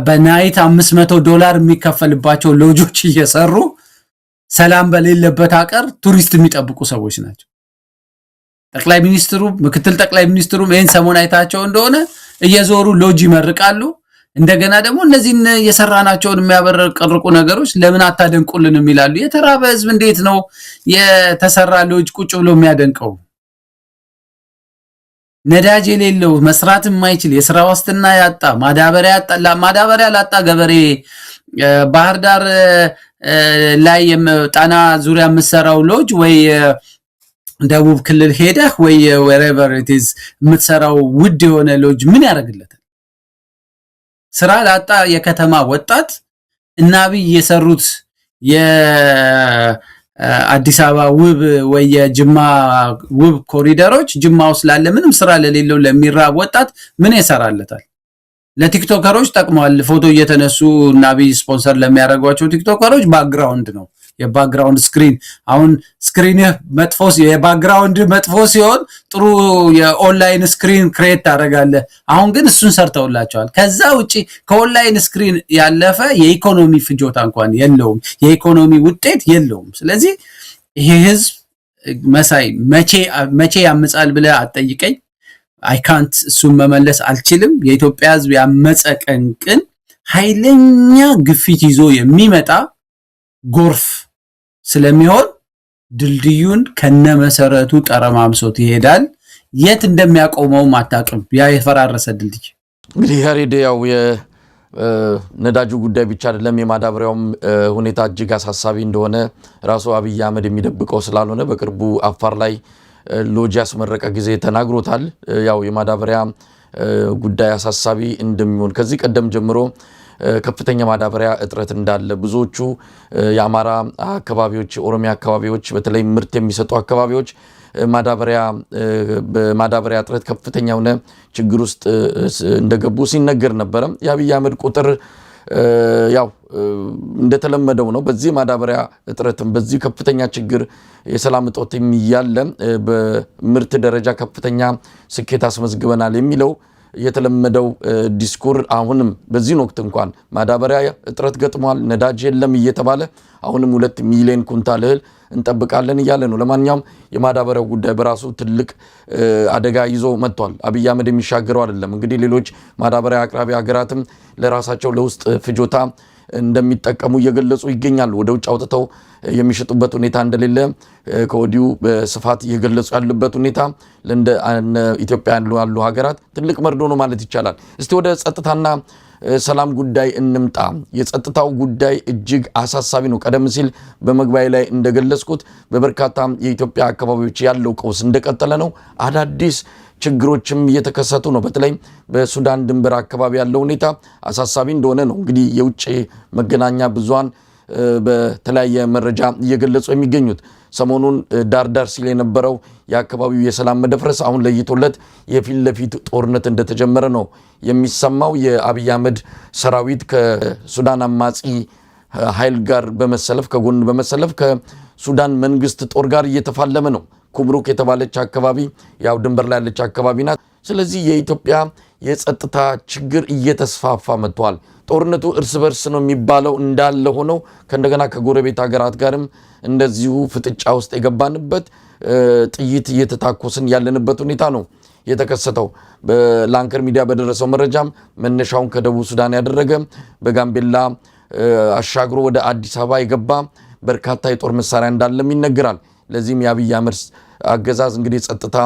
በናይት $500 የሚከፈልባቸው ሎጆች እየሰሩ ሰላም በሌለበት አቀር ቱሪስት የሚጠብቁ ሰዎች ናቸው ጠቅላይ ሚኒስትሩ ምክትል ጠቅላይ ሚኒስትሩ ይሄን ሰሞን አይታቸው እንደሆነ እየዞሩ ሎጅ ይመርቃሉ እንደገና ደግሞ እነዚህን የሰራናቸውን የሚያበረቀርቁ ነገሮች ለምን አታደንቁልንም ይላሉ የተራበ ህዝብ እንዴት ነው የተሰራ ሎጅ ቁጭ ብሎ የሚያደንቀው ነዳጅ የሌለው መስራት የማይችል የሥራ ዋስትና ያጣ ማዳበሪያ ላጣ ገበሬ ባህር ዳር ላይ ጣና ዙሪያ የምትሰራው ሎጅ ወይ ደቡብ ክልል ሄደህ ወይ wherever it is የምትሰራው ውድ የሆነ ሎጅ ምን ያደርግለታል ስራ ላጣ የከተማ ወጣት እና አብይ የሰሩት የአዲስ አበባ ውብ ወይ የጅማ ውብ ኮሪደሮች ጅማ ውስጥ ላለ ምንም ስራ ለሌለው ለሚራብ ወጣት ምን ይሰራለታል ለቲክቶከሮች ጠቅመዋል ፎቶ እየተነሱ እና አብይ ስፖንሰር ለሚያደርጓቸው ቲክቶከሮች ባክግራውንድ ነው የባክግራውንድ ስክሪን አሁን ስክሪን መጥፎስ የባክግራውንድ መጥፎ ሲሆን ጥሩ የኦንላይን ስክሪን ክሬት ታደርጋለህ አሁን ግን እሱን ሰርተውላቸዋል ከዛ ውጪ ከኦንላይን ስክሪን ያለፈ የኢኮኖሚ ፍጆታ እንኳን የለውም የኢኮኖሚ ውጤት የለውም ስለዚህ ይሄ ህዝብ መሳይ መቼ ያመጻል ብለ አጠይቀኝ I can't እሱን መመለስ አልችልም የኢትዮጵያ ህዝብ ያመጸቀን ቅን ኃይለኛ ግፊት ይዞ የሚመጣ ጎርፍ ስለሚሆን ድልድዩን ከነመሰረቱ ጠረማምሶት ይሄዳል የት እንደሚያቆመው ማታቀም ያ የፈራረሰ ድልድይ እንግዲህ ያሬድ ያው የነዳጁ ጉዳይ ብቻ አይደለም የማዳበሪያውም ሁኔታ እጅግ አሳሳቢ እንደሆነ ራሱ አብይ አህመድ የሚደብቀው ስላልሆነ በቅርቡ አፋር ላይ ሎጅ ያስመረቀ ጊዜ ተናግሮታል ያው የማዳበሪያ ጉዳይ አሳሳቢ እንደሚሆን ከዚህ ቀደም ጀምሮ ከፍተኛ ማዳበሪያ እጥረት እንዳለ ብዙዎቹ የአማራ አካባቢዎች ኦሮሚያ አካባቢዎች በተለይ ምርት የሚሰጡ አካባቢዎች በማዳበሪያ እጥረት ከፍተኛ ሆነ ችግር ውስጥ እንደገቡ ሲነገር ነበር የአብይ አህመድ ቁጥር ያው እንደተለመደው ነው በዚህ ማዳበሪያ እጥረትም በዚህ ከፍተኛ ችግር የሰላም እጦት የሚያለ በምርት ደረጃ ከፍተኛ ስኬት አስመዝግበናል የሚለው የተለመደው ዲስኩር አሁንም በዚህ ወቅት እንኳን ማዳበሪያ እጥረት ገጥሟል ነዳጅ የለም እየተባለ አሁንም 2 ሚሊዮን ኩንታል እህል እንጠብቃለን እያለ ነው ለማንኛውም የማዳበሪያው ጉዳይ በራሱ ትልቅ አደጋ ይዞ መጥቷል አብይ አህመድ የሚሻገረው አይደለም እንግዲህ ሌሎች ማዳበሪያ አቅራቢ ሀገራትም ለራሳቸው ለውስጥ ፍጆታ እንደሚጠቀሙ እየገለጹ ይገኛሉ ወደ ውጭ አውጥተው የሚሸጡበት ሁኔታ እንደሌለ ከወዲሁ በስፋት እየገለጹ ያሉበት ሁኔታ ለእንደ ኢትዮጵያ ያሉ ሀገራት ትልቅ መርዶ ነው ማለት ይቻላል እስቲ ወደ ጸጥታና ሰላም ጉዳይ እንምጣ የጸጥታው ጉዳይ እጅግ አሳሳቢ ነው ቀደም ሲል በመግባይ ላይ እንደገለጽኩት በበርካታ የኢትዮጵያ አካባቢዎች ያለው ቀውስ እንደቀጠለ ነው አዳዲስ ችግሮችም እየተከሰቱ ነው በተለይ በሱዳን ድንበር አካባቢ ያለው ሁኔታ አሳሳቢ እንደሆነ ነው እንግዲህ የውጭ መገናኛ ብዙሃን በተለያየ መረጃ እየገለጹ የሚገኙት ሰሞኑን ዳርዳር ሲል የነበረው የአካባቢው የሰላም መደፍረስ አሁን ለይቶለት የፊት ለፊት ጦርነት እንደተጀመረ ነው የሚሰማው የአብይ አህመድ ሰራዊት ከሱዳን አማጺ ኃይል ጋር በመሰለፍ ከጎን በመሰለፍ ከሱዳን መንግስት ጦር ጋር እየተፋለመ ነው ኩብሩክ የተባለች አካባቢ ያው ድንበር ላይ ያለች አካባቢ ናት ስለዚህ የኢትዮጵያ የጸጥታ ችግር እየተስፋፋ መጥቷል ጦርነቱ እርስ በርስ ነው የሚባለው እንዳለ ሆነው ከእንደገና ከጎረቤት ሀገራት ጋርም እንደዚሁ ፍጥጫ ውስጥ የገባንበት ጥይት እየተታኮስን ያለንበት ሁኔታ ነው የተከሰተው በላንከር ሚዲያ በደረሰው መረጃም መነሻውን ከደቡብ ሱዳን ያደረገ በጋምቤላ አሻግሮ ወደ አዲስ አበባ የገባ በርካታ የጦር መሳሪያ እንዳለም ይነገራል ለዚህም የአብይ አህመድ አገዛዝ እንግዲህ ጸጥታ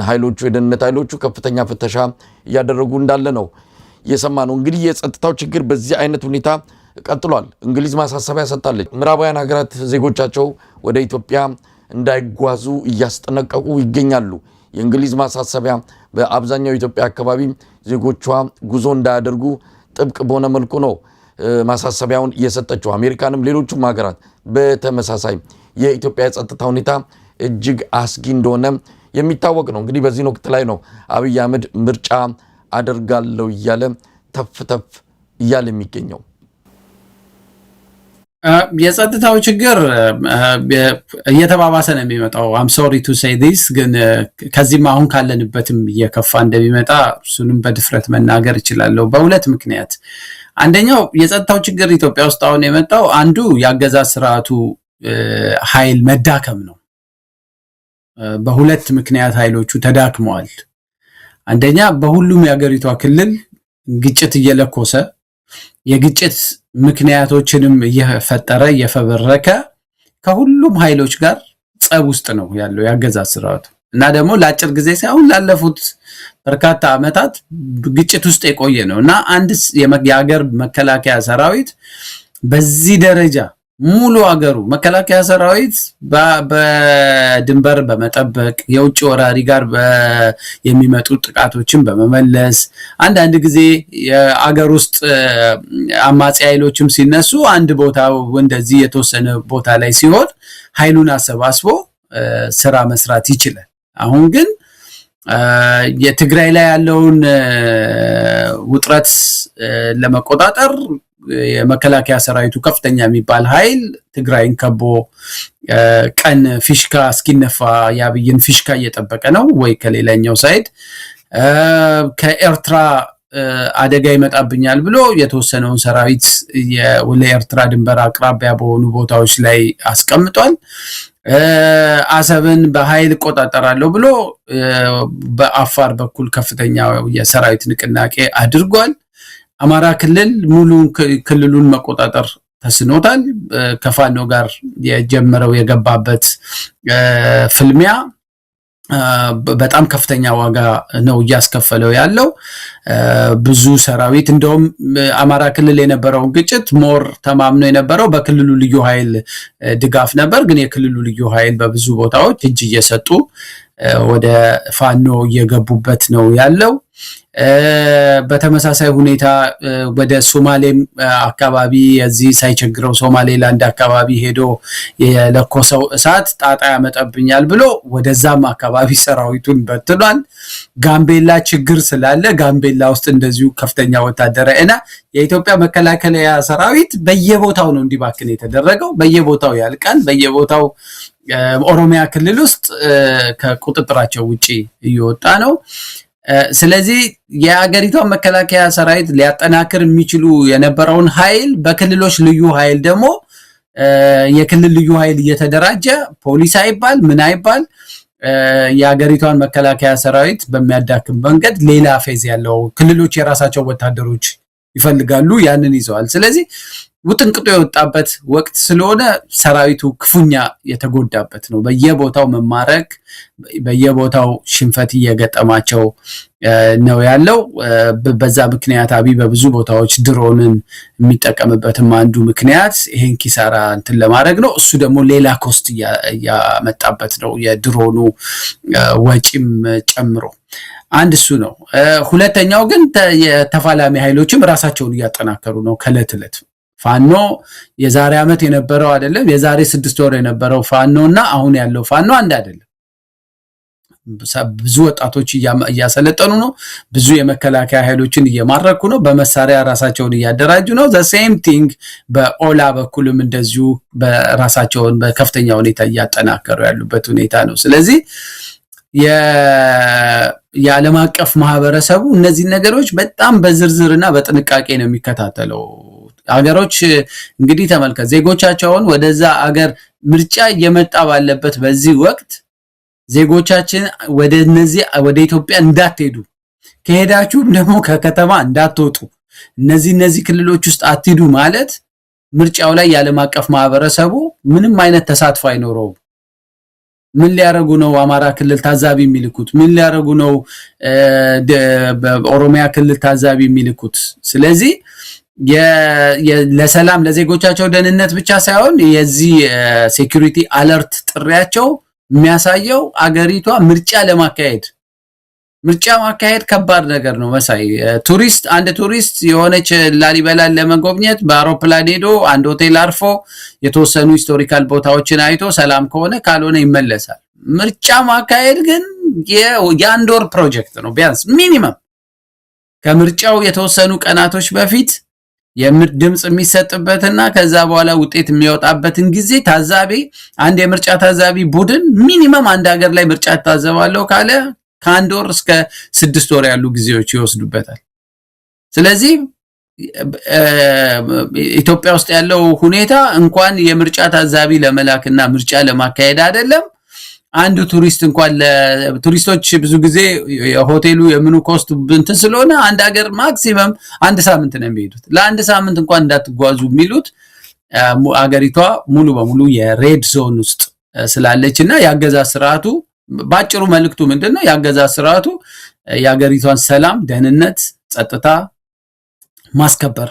ኃይሎቹ የደህንነት ኃይሎቹ ከፍተኛ ፍተሻ እያደረጉ እንዳለ ነው የሰማነው እንግዲህ የጸጥታው ችግር በዚህ አይነት ሁኔታ ቀጥሏል እንግሊዝ ማሳሰቢያ ሰጣለች ምዕራባውያን ሀገራት ዜጎቻቸው ወደ ኢትዮጵያ እንዳይጓዙ እያስጠነቀቁ ይገኛሉ የእንግሊዝ ማሳሰቢያ በአብዛኛው የኢትዮጵያ አካባቢ ዜጎቿ ጉዞ እንዳያደርጉ ጥብቅ በሆነ መልኩ ነው ማሳሰቢያውን እየሰጠችው። አሜሪካንም ሌሎቹም ሀገራት በተመሳሳይ የኢትዮጵያ የጸጥታ ሁኔታ እጅግ አስጊ እንደሆነ የሚታወቅ ነው። እንግዲህ በዚህ ወቅት ላይ ነው አብይ አህመድ ምርጫ አደርጋለሁ እያለ ተፍ ተፍ እያለ የሚገኘው። የጸጥታው ችግር እየተባባሰ ነው የሚመጣው። I'm sorry to say this ግን ከዚህም አሁን ካለንበትም እየከፋ እንደሚመጣ እሱንም በድፍረት መናገር እችላለሁ በሁለት ምክንያት። አንደኛው የጸጥታው ችግር ኢትዮጵያ ውስጥ አሁን የመጣው አንዱ የአገዛዝ ስርዓቱ ኃይል መዳከም ነው። በሁለት ምክንያት ኃይሎቹ ተዳክመዋል። አንደኛ በሁሉም የሀገሪቷ ክልል ግጭት እየለኮሰ የግጭት ምክንያቶችንም እየፈጠረ እየፈበረከ ከሁሉም ኃይሎች ጋር ጸብ ውስጥ ነው ያለው የአገዛዝ ስርዓቱ እና ደግሞ ለአጭር ጊዜ ሳይሆን ላለፉት በርካታ ዓመታት ግጭት ውስጥ የቆየ ነው እና አንድ የሀገር መከላከያ ሰራዊት በዚህ ደረጃ ሙሉ ሀገሩ መከላከያ ሰራዊት በድንበር በመጠበቅ የውጭ ወራሪ ጋር የሚመጡ ጥቃቶችን በመመለስ አንዳንድ ጊዜ የሀገር ውስጥ አማጺ ኃይሎችም ሲነሱ አንድ ቦታ እንደዚህ የተወሰነ ቦታ ላይ ሲሆን ኃይሉን አሰባስቦ ስራ መስራት ይችላል። አሁን ግን የትግራይ ላይ ያለውን ውጥረት ለመቆጣጠር የመከላከያ ሰራዊቱ ከፍተኛ የሚባል ኃይል ትግራይን ከቦ ቀን ፊሽካ እስኪነፋ ያብይን ፊሽካ እየጠበቀ ነው ወይ ከሌላኛው ሳይድ ከኤርትራ አደጋ ይመጣብኛል ብሎ የተወሰነውን ሰራዊት ለኤርትራ ድንበር አቅራቢያ በሆኑ ቦታዎች ላይ አስቀምጧል። አሰብን በኃይል ቆጣጠራለሁ ብሎ በአፋር በኩል ከፍተኛ የሰራዊት ንቅናቄ አድርጓል። አማራ ክልል ሙሉ ክልሉን መቆጣጠር ተስኖታል። ከፋኖ ጋር የጀመረው የገባበት ፍልሚያ በጣም ከፍተኛ ዋጋ ነው እያስከፈለው ያለው። ብዙ ሰራዊት እንደውም አማራ ክልል የነበረውን ግጭት ሞር ተማምኖ የነበረው በክልሉ ልዩ ኃይል ድጋፍ ነበር። ግን የክልሉ ልዩ ኃይል በብዙ ቦታዎች እጅ እየሰጡ ወደ ፋኖ እየገቡበት ነው ያለው። በተመሳሳይ ሁኔታ ወደ ሶማሌም አካባቢ የዚህ ሳይቸግረው ሶማሌላንድ አካባቢ ሄዶ የለኮሰው እሳት ጣጣ ያመጣብኛል ብሎ ወደዛም አካባቢ ሰራዊቱን በትኗል። ጋምቤላ ችግር ስላለ ጋምቤላ ውስጥ እንደዚሁ ከፍተኛ ወታደራዊ እና የኢትዮጵያ መከላከያ ሰራዊት በየቦታው ነው እንዲባክን የተደረገው። በየቦታው ያልቃል። በየቦታው ኦሮሚያ ክልል ውስጥ ከቁጥጥራቸው ውጪ እየወጣ ነው። ስለዚህ የሀገሪቷን መከላከያ ሰራዊት ሊያጠናክር የሚችሉ የነበረውን ኃይል በክልሎች ልዩ ኃይል ደግሞ የክልል ልዩ ኃይል እየተደራጀ ፖሊስ አይባል ምን አይባል የሀገሪቷን መከላከያ ሰራዊት በሚያዳክም መንገድ ሌላ ፌዝ ያለው ክልሎች የራሳቸው ወታደሮች ይፈልጋሉ፣ ያንን ይዘዋል። ስለዚህ ውጥንቅጦ የወጣበት ወቅት ስለሆነ ሰራዊቱ ክፉኛ የተጎዳበት ነው። በየቦታው መማረክ፣ በየቦታው ሽንፈት እየገጠማቸው ነው ያለው። በዛ ምክንያት አብይ በብዙ ቦታዎች ድሮንን የሚጠቀምበትም አንዱ ምክንያት ይሄን ኪሳራ እንትን ለማድረግ ነው። እሱ ደግሞ ሌላ ኮስት እያመጣበት ነው፣ የድሮኑ ወጪም ጨምሮ። አንድ እሱ ነው። ሁለተኛው ግን የተፋላሚ ኃይሎችም ራሳቸውን እያጠናከሩ ነው ከዕለት ዕለት። ፋኖ የዛሬ ዓመት የነበረው አይደለም፣ የዛሬ 6 ወር የነበረው ፋኖ እና አሁን ያለው ፋኖ አንድ አይደለም። ብዙ ወጣቶች እያሰለጠኑ ነው። ብዙ የመከላከያ ኃይሎችን እየማረኩ ነው። በመሳሪያ ራሳቸውን እያደራጁ ነው። the same thing በኦላ በኩልም እንደዚሁ በራሳቸውን በከፍተኛ ሁኔታ እያጠናከሩ ያሉበት ሁኔታ ነው። ስለዚህ የዓለም አቀፍ ማህበረሰቡ እነዚህ ነገሮች በጣም በዝርዝርና በጥንቃቄ ነው የሚከታተለው። ሀገሮች እንግዲህ ተመልከት፣ ዜጎቻቸውን ወደዛ አገር ምርጫ እየመጣ ባለበት በዚህ ወቅት ዜጎቻችን ወደ ኢትዮጵያ እንዳትሄዱ፣ ከሄዳችሁም ደግሞ ከከተማ እንዳትወጡ፣ እነዚህ ክልሎች ውስጥ አትሂዱ ማለት ምርጫው ላይ የዓለም አቀፍ ማህበረሰቡ ምንም አይነት ተሳትፎ አይኖረውም። ምን ሊያረጉ ነው አማራ ክልል ታዛቢ የሚልኩት? ምን ሊያረጉ ነው በኦሮሚያ ክልል ታዛቢ የሚልኩት? ስለዚህ ለሰላም ለዜጎቻቸው ደህንነት ብቻ ሳይሆን የዚህ ሴኩሪቲ አለርት ጥሪያቸው የሚያሳየው አገሪቷ ምርጫ ለማካሄድ ምርጫ ማካሄድ ከባድ ነገር ነው መሳይ። አንድ ቱሪስት የሆነች ላሊበላን ለመጎብኘት በአውሮፕላን ሄዶ አንድ ሆቴል አርፎ የተወሰኑ ሂስቶሪካል ቦታዎችን አይቶ ሰላም ከሆነ ካልሆነ ይመለሳል። ምርጫ ማካሄድ ግን የአንድ ወር ፕሮጀክት ነው። ቢያንስ ሚኒመም ከምርጫው የተወሰኑ ቀናቶች በፊት ድምጽ የሚሰጥበትና ከዛ በኋላ ውጤት የሚወጣበትን ጊዜ አንድ የምርጫ ታዛቢ ቡድን ሚኒመም አንድ ሀገር ላይ ምርጫ ታዘባለው ካለ ከአንድ ወር እስከ 6 ወር ያሉ ጊዜዎች ይወስዱበታል። ስለዚህ ኢትዮጵያ ውስጥ ያለው ሁኔታ እንኳን የምርጫ ታዛቢ ለመላክና ምርጫ ለማካሄድ አይደለም አንድ ቱሪስት እንኳን ለቱሪስቶች ብዙ ጊዜ የሆቴሉ የምኑ ኮስት እንትን ስለሆነ አንድ ሀገር ማክሲመም አንድ ሳምንት ነው የሚሄዱት። ለአንድ ሳምንት እንኳን እንዳትጓዙ የሚሉት አገሪቷ ሙሉ በሙሉ የሬድ ዞን ውስጥ ስላለችና ያገዛዝ ስርዓቱ ባጭሩ መልእክቱ ምንድነው? ያገዛዝ ስርዓቱ የሀገሪቷን ሰላም፣ ደህንነት፣ ጸጥታ ማስከበር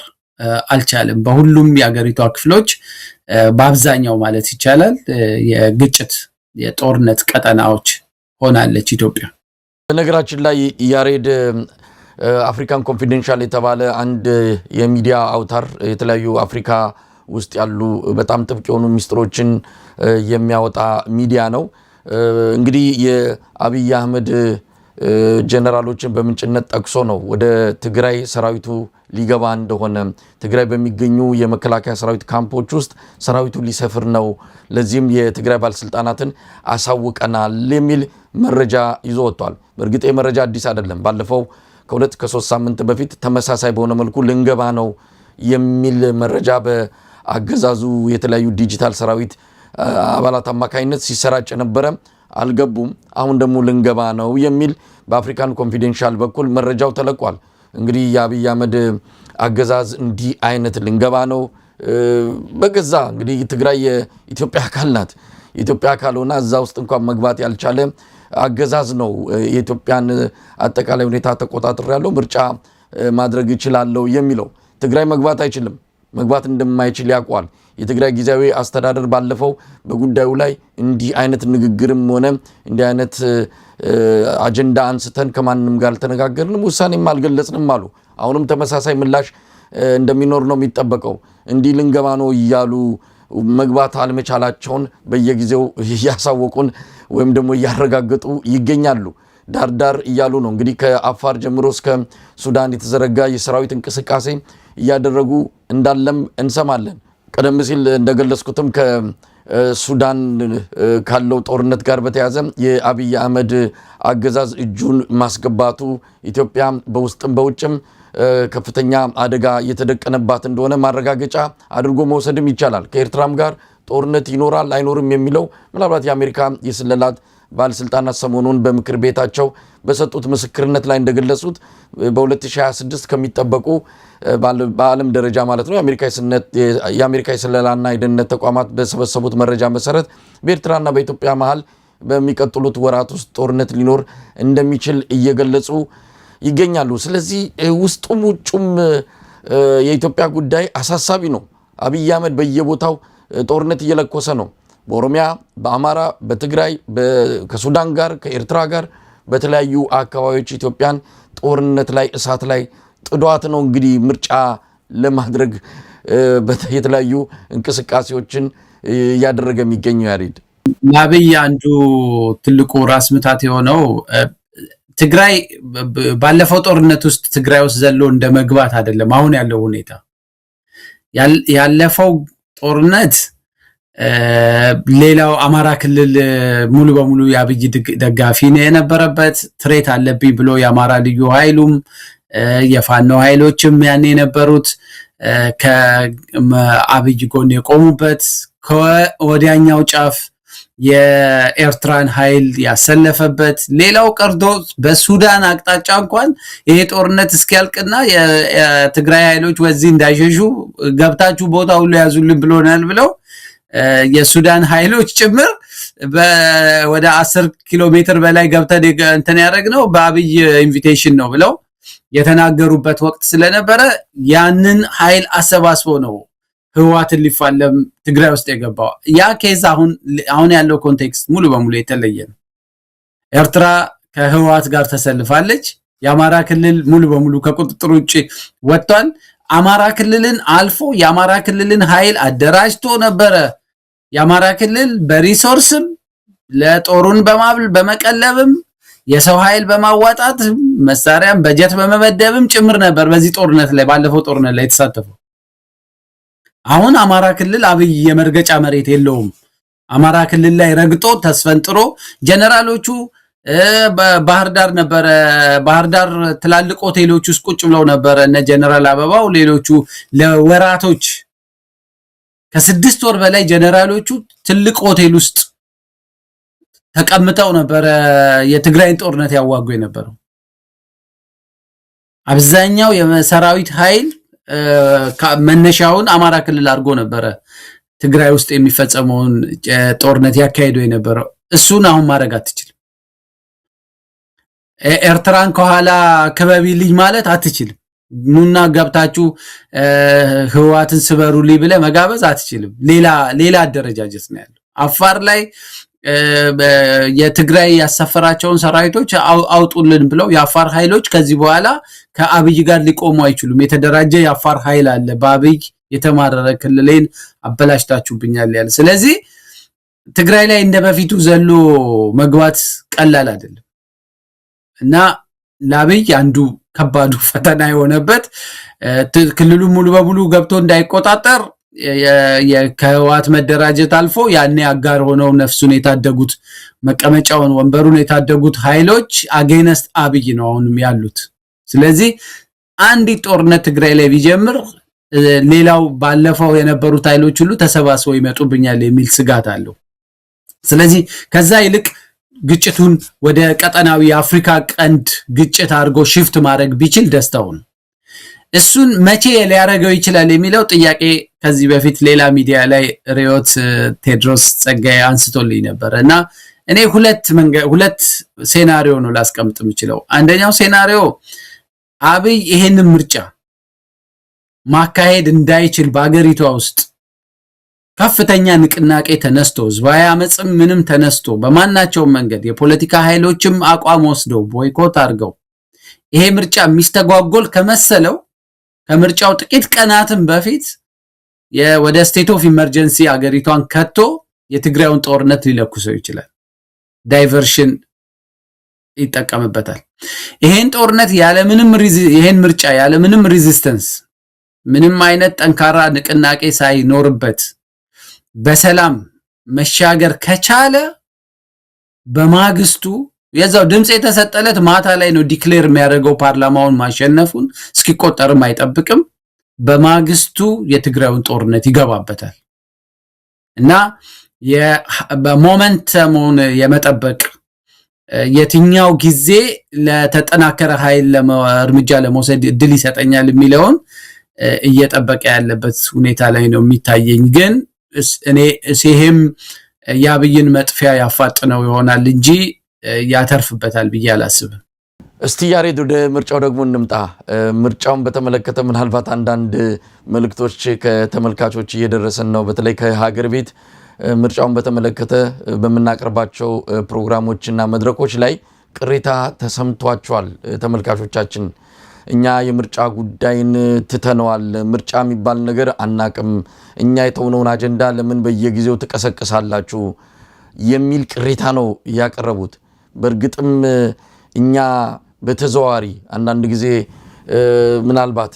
አልቻለም። በሁሉም የሀገሪቷ ክፍሎች በአብዛኛው ማለት ይቻላል የጦርነት ቀጠናዎች ሆናለች ኢትዮጵያ። በነገራችን ላይ ያሬድ አፍሪካን ኮንፊደንሻል የተባለ አንድ የሚዲያ አውታር የተለያዩ አፍሪካ ውስጥ ያሉ በጣም ጥብቅ የሆኑ ሚስጥሮችን የሚያወጣ ሚዲያ ነው። እንግዲህ የአብይ አህመድ ጀነራሎችን በምንጭነት ጠቅሶ ነው ወደ ትግራይ ሰራዊቱ ሊገባ እንደሆነ ትግራይ በሚገኙ የመከላከያ ሰራዊት ካምፖች ውስጥ ሰራዊቱ ሊሰፍር ነው፣ ለዚህም የትግራይ ባለስልጣናትን አሳውቀናል የሚል መረጃ ይዞ ወጥቷል። በእርግጥ የመረጃ አዲስ አይደለም። ባለፈው ከ2-3 ሳምንት በፊት ተመሳሳይ በሆነ መልኩ ልንገባ ነው የሚል መረጃ በአገዛዙ የተለያዩ ዲጂታል ሰራዊት አባላት አማካይነት ሲሰራጭ ነበረ። አልገቡም። አሁን ደግሞ ልንገባ ነው የሚል በአፍሪካን ኮንፊደንሻል በኩል መረጃው ተለቋል። እንግዲህ የአብይ አህመድ አገዛዝ እንዲህ አይነት ልንገባ ነው በገዛ እንግዲህ ትግራይ የኢትዮጵያ አካል ናት። የኢትዮጵያ አካል ሆና እዛ ውስጥ እንኳን መግባት ያልቻለ አገዛዝ ነው። የኢትዮጵያን አጠቃላይ ሁኔታ ተቆጣጥሮ ያለው ምርጫ ማድረግ ይችላል የሚለው ትግራይ መግባት አይችልም። መግባት እንደማይችል ያውቃል። የትግራይ ጊዜያዊ አስተዳደር ባለፈው በጉዳዩ ላይ እንዲህ አይነት ንግግርም ሆነ እንዲህ አይነት አጀንዳ አንስተን ከማንንም ጋር ተነጋገርንም ውሳኔም አልገለጽንም አሉ። አሁንም ተመሳሳይ ምላሽ እንደሚኖር ነው የሚጠበቀው። እንዲህ ልንገባ ነው እያሉ መግባት አልመቻላቸውን በየጊዜው ያሳወቁን ወይም ደግሞ ያረጋግጡ ይገኛሉ። ዳርዳር እያሉ ነው እንግዲህ ከአፋር ጀምሮ እስከ ሱዳን የተዘረጋ የሰራዊት እንቅስቃሴ እያደረጉ እንዳለም እንሰማለን። ቀደም ሲል እንደገለጽኩትም ከሱዳን ካለው ጦርነት ጋር በተያያዘ የአብይ አህመድ አገዛዝ እጁን ማስገባቱ ኢትዮጵያ በውስጥም በውጭም ከፍተኛ አደጋ የተደቀነባት እንደሆነ ማረጋገጫ አድርጎ መውሰድም ይቻላል። ከኤርትራም ጋር ጦርነት ይኖራል አይኖርም የሚለው ምናልባት የአሜሪካ የስለላት ባለስልጣናት ሰሞኑን በምክር ቤታቸው በሰጡት ምስክርነት ላይ እንደገለጹት በ2026 ከሚጠበቁ በዓለም ደረጃ ማለት ነው የአሜሪካ የስለላና የደህንነት ተቋማት በሰበሰቡት መረጃ መሰረት በኤርትራና በኢትዮጵያ መሃል በሚቀጥሉት ወራት ውስጥ ጦርነት ሊኖር እንደሚችል እየገለጹ ይገኛሉ። ስለዚህ ውስጡም ውጩም የኢትዮጵያ ጉዳይ አሳሳቢ ነው። አብይ አህመድ በየቦታው ጦርነት እየለኮሰ ነው። በኦሮሚያ፣ በአማራ፣ በትግራይ፣ ከሱዳን ጋር፣ ከኤርትራ ጋር በተለያዩ አካባቢዎች ኢትዮጵያን ጦርነት ላይ እሳት ላይ ጥዷት ነው እንግዲህ ምርጫ ለማድረግ የተለያዩ እንቅስቃሴዎችን እያደረገ የሚገኘው። ያሬድ አብይ አንዱ ትልቁ ራስ ምታት የሆነው ትግራይ ባለፈው ጦርነት ውስጥ ትግራይ ውስጥ ዘሎ እንደመግባት አይደለም። አሁን ያለው ሁኔታ ያለፈው ጦርነት ሌላው አማራ ክልል ሙሉ በሙሉ የአብይ ደጋፊ ነው የነበረበት። ትሬት አለብኝ ብሎ የአማራ ልዩ ኃይሉም የፋኖ ኃይሎችም ያኔ የነበሩት ከአብይ ጎን የቆሙበት ከወዲያኛው ጫፍ የኤርትራን ኃይል ያሰለፈበት ሌላው ቀርቶ በሱዳን አቅጣጫ እንኳን ይሄ ጦርነት እስኪያልቅና የትግራይ ኃይሎች ወዚህ እንዳይሸሹ ገብታችሁ ቦታ ሁሉ ያዙልን ብሎናል ብለው የሱዳን ኃይሎች ጭምር ወደ 10 ኪሎ ሜትር በላይ ገብተን እንትን ያደረግነው በአብይ ኢንቪቴሽን ነው ብለው የተናገሩበት ወቅት ስለነበረ ያንን ኃይል አሰባስቦ ነው ህዋትን ሊፋለም ትግራይ ውስጥ የገባው። ያ ኬዝ አሁን ያለው ኮንቴክስት ሙሉ በሙሉ የተለየ ነው። ኤርትራ ከህወሓት ጋር ተሰልፋለች። የአማራ ክልል ሙሉ በሙሉ ከቁጥጥር ውጪ ወጥቷል። አማራ ክልልን አልፎ የአማራ ክልልን ኃይል አደራጅቶ ነበረ። የአማራ ክልል በሪሶርስም ለጦሩን በመቀለብም የሰው ኃይል በማዋጣት መሳሪያም በጀት በመመደብም ጭምር ነበር በዚህ ጦርነት ላይ ባለፈው ጦርነት ላይ የተሳተፈው። አሁን አማራ ክልል አብይ የመርገጫ መሬት የለውም። አማራ ክልል ላይ ረግጦ ተስፈንጥሮ ጀነራሎቹ ባህር ዳር ነበረ። ባህር ዳር ትላልቅ ሆቴሎች ውስጥ ቁጭ ብለው ነበረ እነ ጀነራል አበባው ሌሎቹ ለወራቶች ከ6 ወር በላይ ጀነራሎቹ ትልቅ ሆቴል ውስጥ ተቀምጠው ነበረ የትግራይን ጦርነት ያዋጉ የነበረው። አብዛኛው የሰራዊት ኃይል መነሻውን አማራ ክልል አድርጎ ነበረ ትግራይ ውስጥ የሚፈጸመውን ጦርነት ያካሄዱ የነበረው። እሱን አሁን ማድረግ አትችልም። ኤርትራን ከኋላ ክበቢልኝ ማለት አትችልም። ኑና ገብታችሁ ህወሓትን ስበሩልኝ ብለ መጋበዝ አትችልም። ሌላ አደረጃጀት ነው ያለው። አፋር ላይ የትግራይ ያሰፈራቸውን ሰራዊቶች አውጡልን ብለው የአፋር ኃይሎች ከዚህ በኋላ ከአብይ ጋር ሊቆሙ አይችሉም። የተደራጀ የአፋር ኃይል አለ በአብይ የተማረረ ክልሌን አበላሽታችሁብኛል ያለ። ስለዚህ ትግራይ ላይ እንደበፊቱ ዘሎ መግባት ቀላል አይደለም እና ለአብይ አንዱ ከባዱ ፈተና የሆነበት ክልሉ ሙሉ በሙሉ ገብቶ እንዳይቆጣጠር የከህወሓት መደራጀት አልፎ ያኔ አጋር ሆነው ነፍሱን የታደጉት መቀመጫውን ወንበሩን የታደጉት ኃይሎች አጌነስት አብይ ነው አሁንም ያሉት። ስለዚህ አንድ ጦርነት ትግራይ ላይ ቢጀምር ሌላው ባለፈው የነበሩት ኃይሎች ሁሉ ተሰባስበው ይመጡብኛል የሚል ስጋት አለው። ስለዚህ ከዛ ይልቅ ግጭቱን ወደ ቀጠናዊ የአፍሪካ ቀንድ ግጭት አድርጎ ሽፍት ማድረግ ቢችል ደስታው ነው። እሱን መቼ ሊያደርገው ይችላል የሚለው ጥያቄ ከዚህ በፊት ሌላ ሚዲያ ላይ ሪዮት ቴድሮስ ጸጋዬ አንስቶልኝ ነበር እና እኔ ሁለት ሴናሪዮ ነው ላስቀምጥ የምችለው። አንደኛው ሴናሪዮ አብይ ይሄንን ምርጫ ማካሄድ እንዳይችል በአገሪቷ ውስጥ ከፍተኛ ንቅናቄ ተነስቶ ህዝባዊ አመጽም ምንም ተነስቶ በማናቸው መንገድ የፖለቲካ ኃይሎችም አቋም ወስደው ቦይኮት አድርገው ይሄ ምርጫ የሚስተጓጎል ከመሰለው ከምርጫው ጥቂት ቀናትም በፊት ወደ ስቴት ኦፍ ኢመርጀንሲ አገሪቷን ከቶ የትግራዩን ጦርነት ሊለኩሰው ይችላል። ዳይቨርሽን ይጠቀምበታል። ይሄን ጦርነት ይሄን ምርጫ ያለምንም ሬዚስተንስ ምንም አይነት ጠንካራ ንቅናቄ ሳይኖርበት በሰላም መሻገር ከቻለ በማግስቱ የዛው ድምጽ የተሰጠለት ማታ ላይ ነው ዲክሌር የሚያደርገው ፓርላማውን ማሸነፉን እስኪቆጠርም አይጠብቅም። በማግስቱ የትግራዩን ጦርነት ይገባበታል እና በሞመንተሙን የመጠበቅ የትኛው ጊዜ ለተጠናከረ ኃይል እርምጃ ለመውሰድ እድል ይሰጠኛል የሚለውን እየጠበቀ ያለበት ሁኔታ ላይ ነው የሚታየኝ። ግን እኔ ሲሄም ያብይን መጥፊያ ያፋጥነው ይሆናል እንጂ ያተርፍበታል ብዬ አላስብም። እስቲ ያሬድ ወደ ምርጫው ደግሞ እንምጣ። ምርጫውን በተመለከተ ምናልባት አንዳንድ መልእክቶች ከተመልካቾች እየደረሰን ነው። በተለይ ከሀገር ቤት ምርጫውን በተመለከተ በመናቀርባቸው ፕሮግራሞችና መድረኮች ላይ ቅሬታ ተሰምቷቸዋል ተመልካቾቻችን። እኛ የምርጫ ጉዳይን ትተነዋል፣ ምርጫ የሚባል ነገር አናቅም፣ እኛ የተውነውን አጀንዳ ለምን በየጊዜው ትቀሰቅሳላችሁ የሚል ቅሬታ ነው ያቀረቡት። በእርግጥም እኛ በተዘዋዋሪ አንዳንድ ጊዜ ምናልባት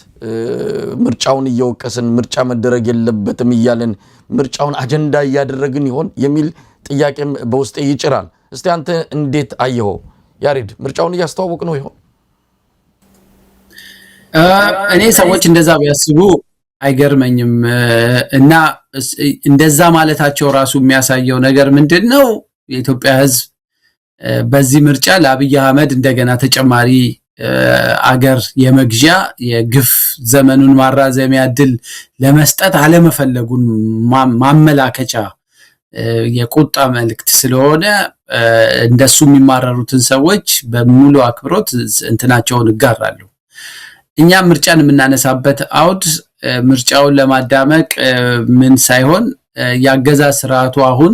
ምርጫውን እየወቀስን ምርጫ መደረግ የለበትም እያለን ምርጫውን አጀንዳ እያደረግን ይሆን የሚል ጥያቄም በውስጤ ይጭራል። እስቲ አንተ እንዴት አየኸው ያሬድ? ምርጫውን እያስተዋወቅ ነው ይሆን? እኔ ሰዎች እንደዛ ቢያስቡ አይገርመኝም እና እንደዛ ማለታቸው ራሱ የሚያሳየው ነገር ምንድነው? የኢትዮጵያ ሕዝብ በዚህ ምርጫ ለአብይ አህመድ እንደገና ተጨማሪ አገር የመግዣ የግፍ ዘመኑን ማራዘሚያ ድል ለመስጠት አለመፈለጉን ማመላከቻ የቁጣ መልእክት ስለሆነ እንደሱ የሚማረሩትን ሰዎች በሙሉ አክብሮት እንትናቸውን እጋራለሁ። እኛ ምርጫን የምናነሳበት አውድ ምርጫውን ለማዳመቅ ምን ሳይሆን ያገዛ ስርዓቱ አሁን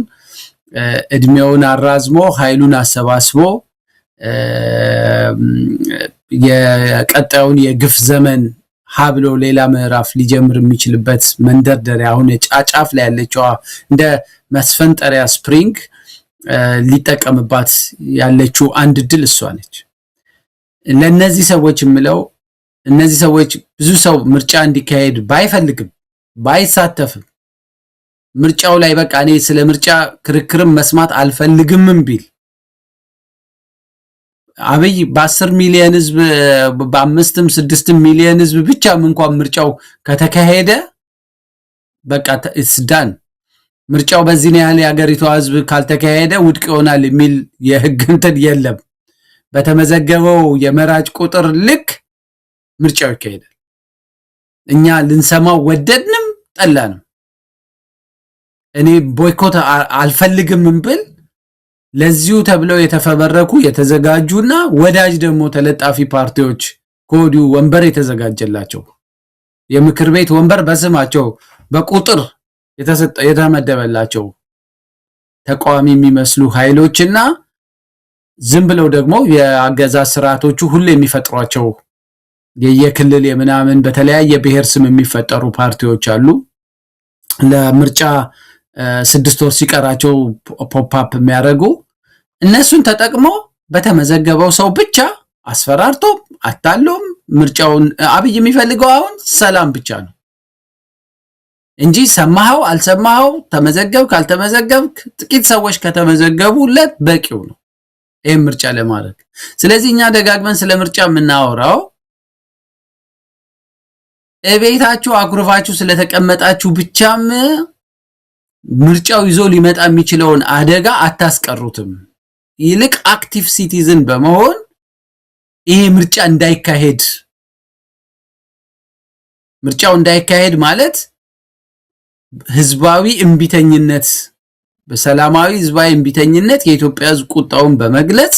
እድሜውን አራዝሞ ኃይሉን አሰባስቦ የቀጣዩን የግፍ ዘመን ሀብሎ ሌላ ምዕራፍ ሊጀምር የሚችልበት መንደርደሪያ አሁን ጫፍ ላይ ያለችው እንደ መስፈንጠሪያ ስፕሪንግ ሊጠቀምባት ያለችው አንድ ድል እሷ ነች። ለነዚህ ሰዎች የምለው እነዚህ ሰዎች ብዙ ሰው ምርጫ እንዲካሄድ ባይፈልግም ባይሳተፍም ምርጫው ላይ በቃ እኔ ስለ ምርጫ ክርክርም መስማት አልፈልግምም ቢል አብይ በ10 ሚሊዮን ህዝብ በ5ም 6 ሚሊዮን ህዝብ ብቻም እንኳን ምርጫው ከተካሄደ በቃ እስዳን ምርጫው በዚህ ነው ያለ የሀገሪቷ ህዝብ ካልተካሄደ ውድቅ ይሆናል የሚል የህግ እንትን የለም። በተመዘገበው የመራጭ ቁጥር ልክ ምርጫው ይካሄዳል። እኛ ልንሰማው ወደድንም ጠላንም እኔ ቦይኮት አልፈልግም ብል ለዚሁ ተብለው የተፈበረኩ የተዘጋጁና ወዳጅ ደግሞ ተለጣፊ ፓርቲዎች ኮዲው ወንበር የተዘጋጀላቸው የምክር ቤት ወንበር በስማቸው በቁጥር የተመደበላቸው ተቃዋሚ የሚመስሉ ኃይሎችና ዝም ብለው ደግሞ የአገዛዝ ስርዓቶቹ ሁሉ የሚፈጥሯቸው የየክልል የምናምን በተለያየ ብሔር ስም የሚፈጠሩ ፓርቲዎች አሉ። ለምርጫ 6 ወር ሲቀራቸው ፖፕ አፕ የሚያደርጉ እነሱን ተጠቅሞ በተመዘገበው ሰው ብቻ አስፈራርቶ አታሎም ምርጫውን አብይ የሚፈልገው አሁን ሰላም ብቻ ነው እንጂ ሰማኸው አልሰማኸው ተመዘገብክ አልተመዘገብክ ጥቂት ሰዎች ከተመዘገቡለት በቂው ነው ይሄን ምርጫ ለማድረግ። ስለዚህ እኛ ደጋግመን ስለ ምርጫ የምናወራው እቤታችሁ አኩርፋችሁ ስለተቀመጣችሁ ብቻም ምርጫው ይዞ ሊመጣ የሚችለውን አደጋ አታስቀሩትም። ይልቅ አክቲቭ ሲቲዝን በመሆን ይሄ ምርጫ እንዳይካሄድ ማለት ህዝባዊ እንቢተኝነት በሰላማዊ ህዝባዊ እንቢተኝነት የኢትዮጵያ ህዝብ ቁጣውን በመግለጽ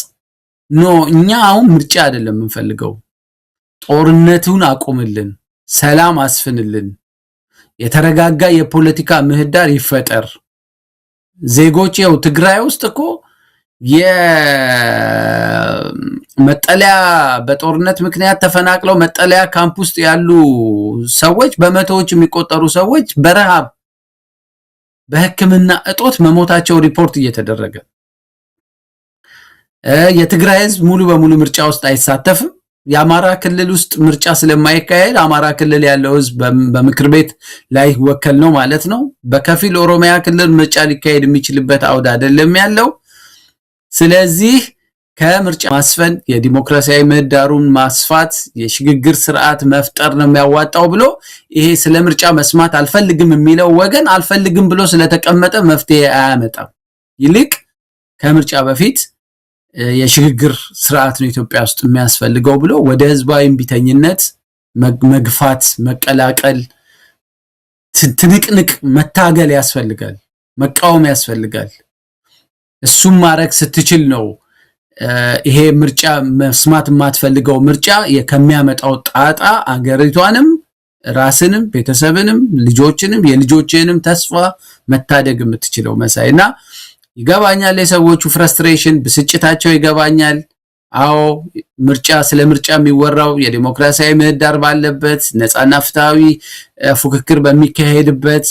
እኛ አሁን ምርጫ አይደለም የምንፈልገው፣ ጦርነቱን አቁምልን፣ ሰላም አስፍንልን፣ የተረጋጋ የፖለቲካ ምህዳር ይፈጠር። ዜጎች ያው ትግራይ ውስጥ እኮ የመጠለያ በጦርነት ምክንያት ተፈናቅለው መጠለያ ካምፕ ውስጥ ያሉ ሰዎች በመቶዎች የሚቆጠሩ ሰዎች በረሃብ በሕክምና እጦት መሞታቸው ሪፖርት እየተደረገ የትግራይ ህዝብ ሙሉ በሙሉ ምርጫ ውስጥ አይሳተፍም። የአማራ ክልል ውስጥ ምርጫ ስለማይካሄድ አማራ ክልል ያለው ህዝብ በምክር ቤት ላይ ወከል ነው ማለት ነው። በከፊል ኦሮሚያ ክልል ምርጫ ሊካሄድ የሚችልበት አውድ አይደለም ያለው። ስለዚህ ከምርጫ ማስፈን የዲሞክራሲያዊ ምህዳሩን ማስፋት የሽግግር ስርዓት መፍጠር ነው የሚያዋጣው ብሎ ይሄ ስለ ምርጫ መስማት አልፈልግም የሚለው ወገን አልፈልግም ብሎ ስለተቀመጠ መፍትሄ አያመጣም። ይልቅ ከምርጫ በፊት የሽግግር ስርዓት ነው ኢትዮጵያ ውስጥ የሚያስፈልገው ብሎ ወደ ህዝባዊ እንቢተኝነት መግፋት መቀላቀል ትንቅንቅ መታገል ያስፈልጋል፣ መቃወም ያስፈልጋል። እሱም ማድረግ ስትችል ነው ይሄ ምርጫ መስማት የማትፈልገው ምርጫ ከሚያመጣው ጣጣ አገሪቷንም ራስንም ቤተሰብንም ልጆችንም የልጆችንም ተስፋ መታደግ የምትችለው መሳይና ይገባኛል። የሰዎቹ ፍረስትሬሽን ብስጭታቸው ይገባኛል። አዎ ምርጫ ስለ ምርጫ የሚወራው የዲሞክራሲያዊ ምህዳር ባለበት ነፃና ፍትሃዊ ፉክክር በሚካሄድበት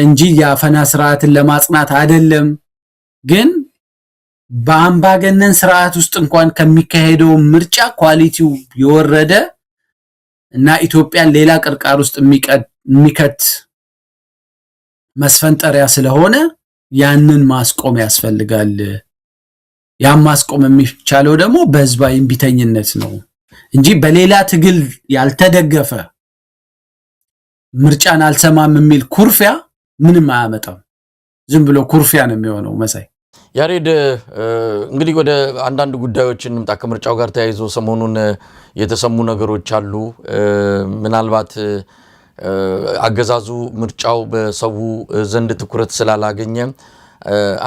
እንጂ የአፈና ስርዓትን ለማጽናት አይደለም። ግን በአምባገነን ስርዓት ውስጥ እንኳን ከሚካሄደው ምርጫ ኳሊቲው የወረደ እና ኢትዮጵያን ሌላ ቅርቃር ውስጥ የሚከት መስፈንጠሪያ ስለሆነ ያንን ማስቆም ያስፈልጋል። ያን ማስቆም የሚቻለው ደግሞ በህዝባዊ እንቢተኝነት ነው እንጂ በሌላ ትግል ያልተደገፈ ምርጫን አልሰማም የሚል ኩርፊያ ምንም አያመጣም። ዝም ብሎ ኩርፊያ ነው የሚሆነው። መሳይ ያሬድ እንግዲህ ወደ አንዳንድ ጉዳዮችን እንምጣ። ከምርጫው ጋር ተያይዞ ሰሞኑን የተሰሙ ነገሮች አሉ። ምናልባት አገዛዙ ምርጫው በሰው ዘንድ ትኩረት ስላላገኘ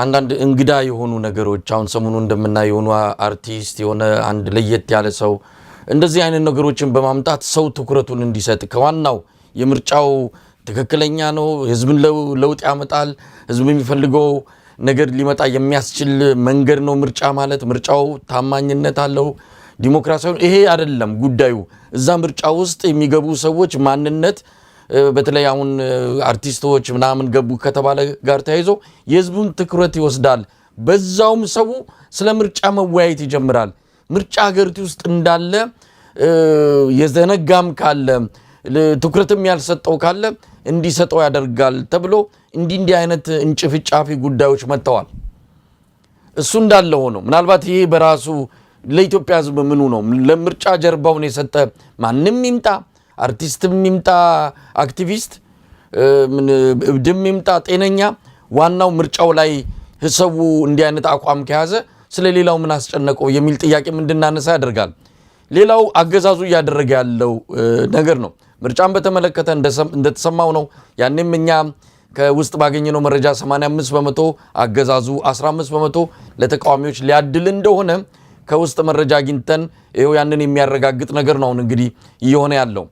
አንዳንድ እንግዳ የሆኑ ነገሮች አሁን ሰሞኑን እንደምናየው የሆኑ አርቲስት የሆነ አንድ ለየት ያለ ሰው እንደዚህ አይነት ነገሮችን በማምጣት ሰው ትኩረቱን እንዲሰጥ ከዋናው የምርጫው ትክክለኛ ነው፣ ህዝብን ለውጥ ያመጣል፣ ህዝብ የሚፈልገው ነገር ሊመጣ የሚያስችል መንገድ ነው ምርጫ ማለት። ምርጫው ታማኝነት አለው፣ ዲሞክራሲያዊ ይሄ አይደለም ጉዳዩ። እዛ ምርጫ ውስጥ የሚገቡ ሰዎች ማንነት በተለይ አሁን አርቲስቶች ምናምን ገቡ ከተባለ ጋር ተያይዞ የህዝቡን ትኩረት ይወስዳል። በዛውም ሰው ስለ ምርጫ መወያየት ይጀምራል። ምርጫ ሀገሪቱ ውስጥ እንዳለ የዘነጋም ካለ ትኩረትም ያልሰጠው ካለ እንዲሰጠው ያደርጋል ተብሎ እንዲህ አይነት እንጭፍጫፊ ጉዳዮች መጥተዋል። እሱ እንዳለ ሆኖ ምናልባት ይሄ በራሱ ለኢትዮጵያ ህዝብ ምኑ ነው? ለምርጫ ጀርባውን የሰጠ ማንም ይምጣ፣ አርቲስትም ይምጣ፣ አክቲቪስት እብድም ይምጣ፣ ጤነኛ፣ ዋናው ምርጫው ላይ ሰው እንዲህ አይነት አቋም ከያዘ ስለሌላው ምን አስጨነቀው የሚል ጥያቄ እንድናነሳ ያደርጋል። ሌላው አገዛዙ እያደረገ ያለው ነገር ነው። ምርጫን በተመለከተ እንደተሰማው ነው። ያንም እኛ ከውስጥ ባገኘነው መረጃ 85% አገዛዙ 15% ለተቃዋሚዎች ሊያድል እንደሆነ ከውስጥ መረጃ አግኝተን ይሄው ያንን የሚያረጋግጥ ነገር ነው እንግዲህ እየሆነ ያለው።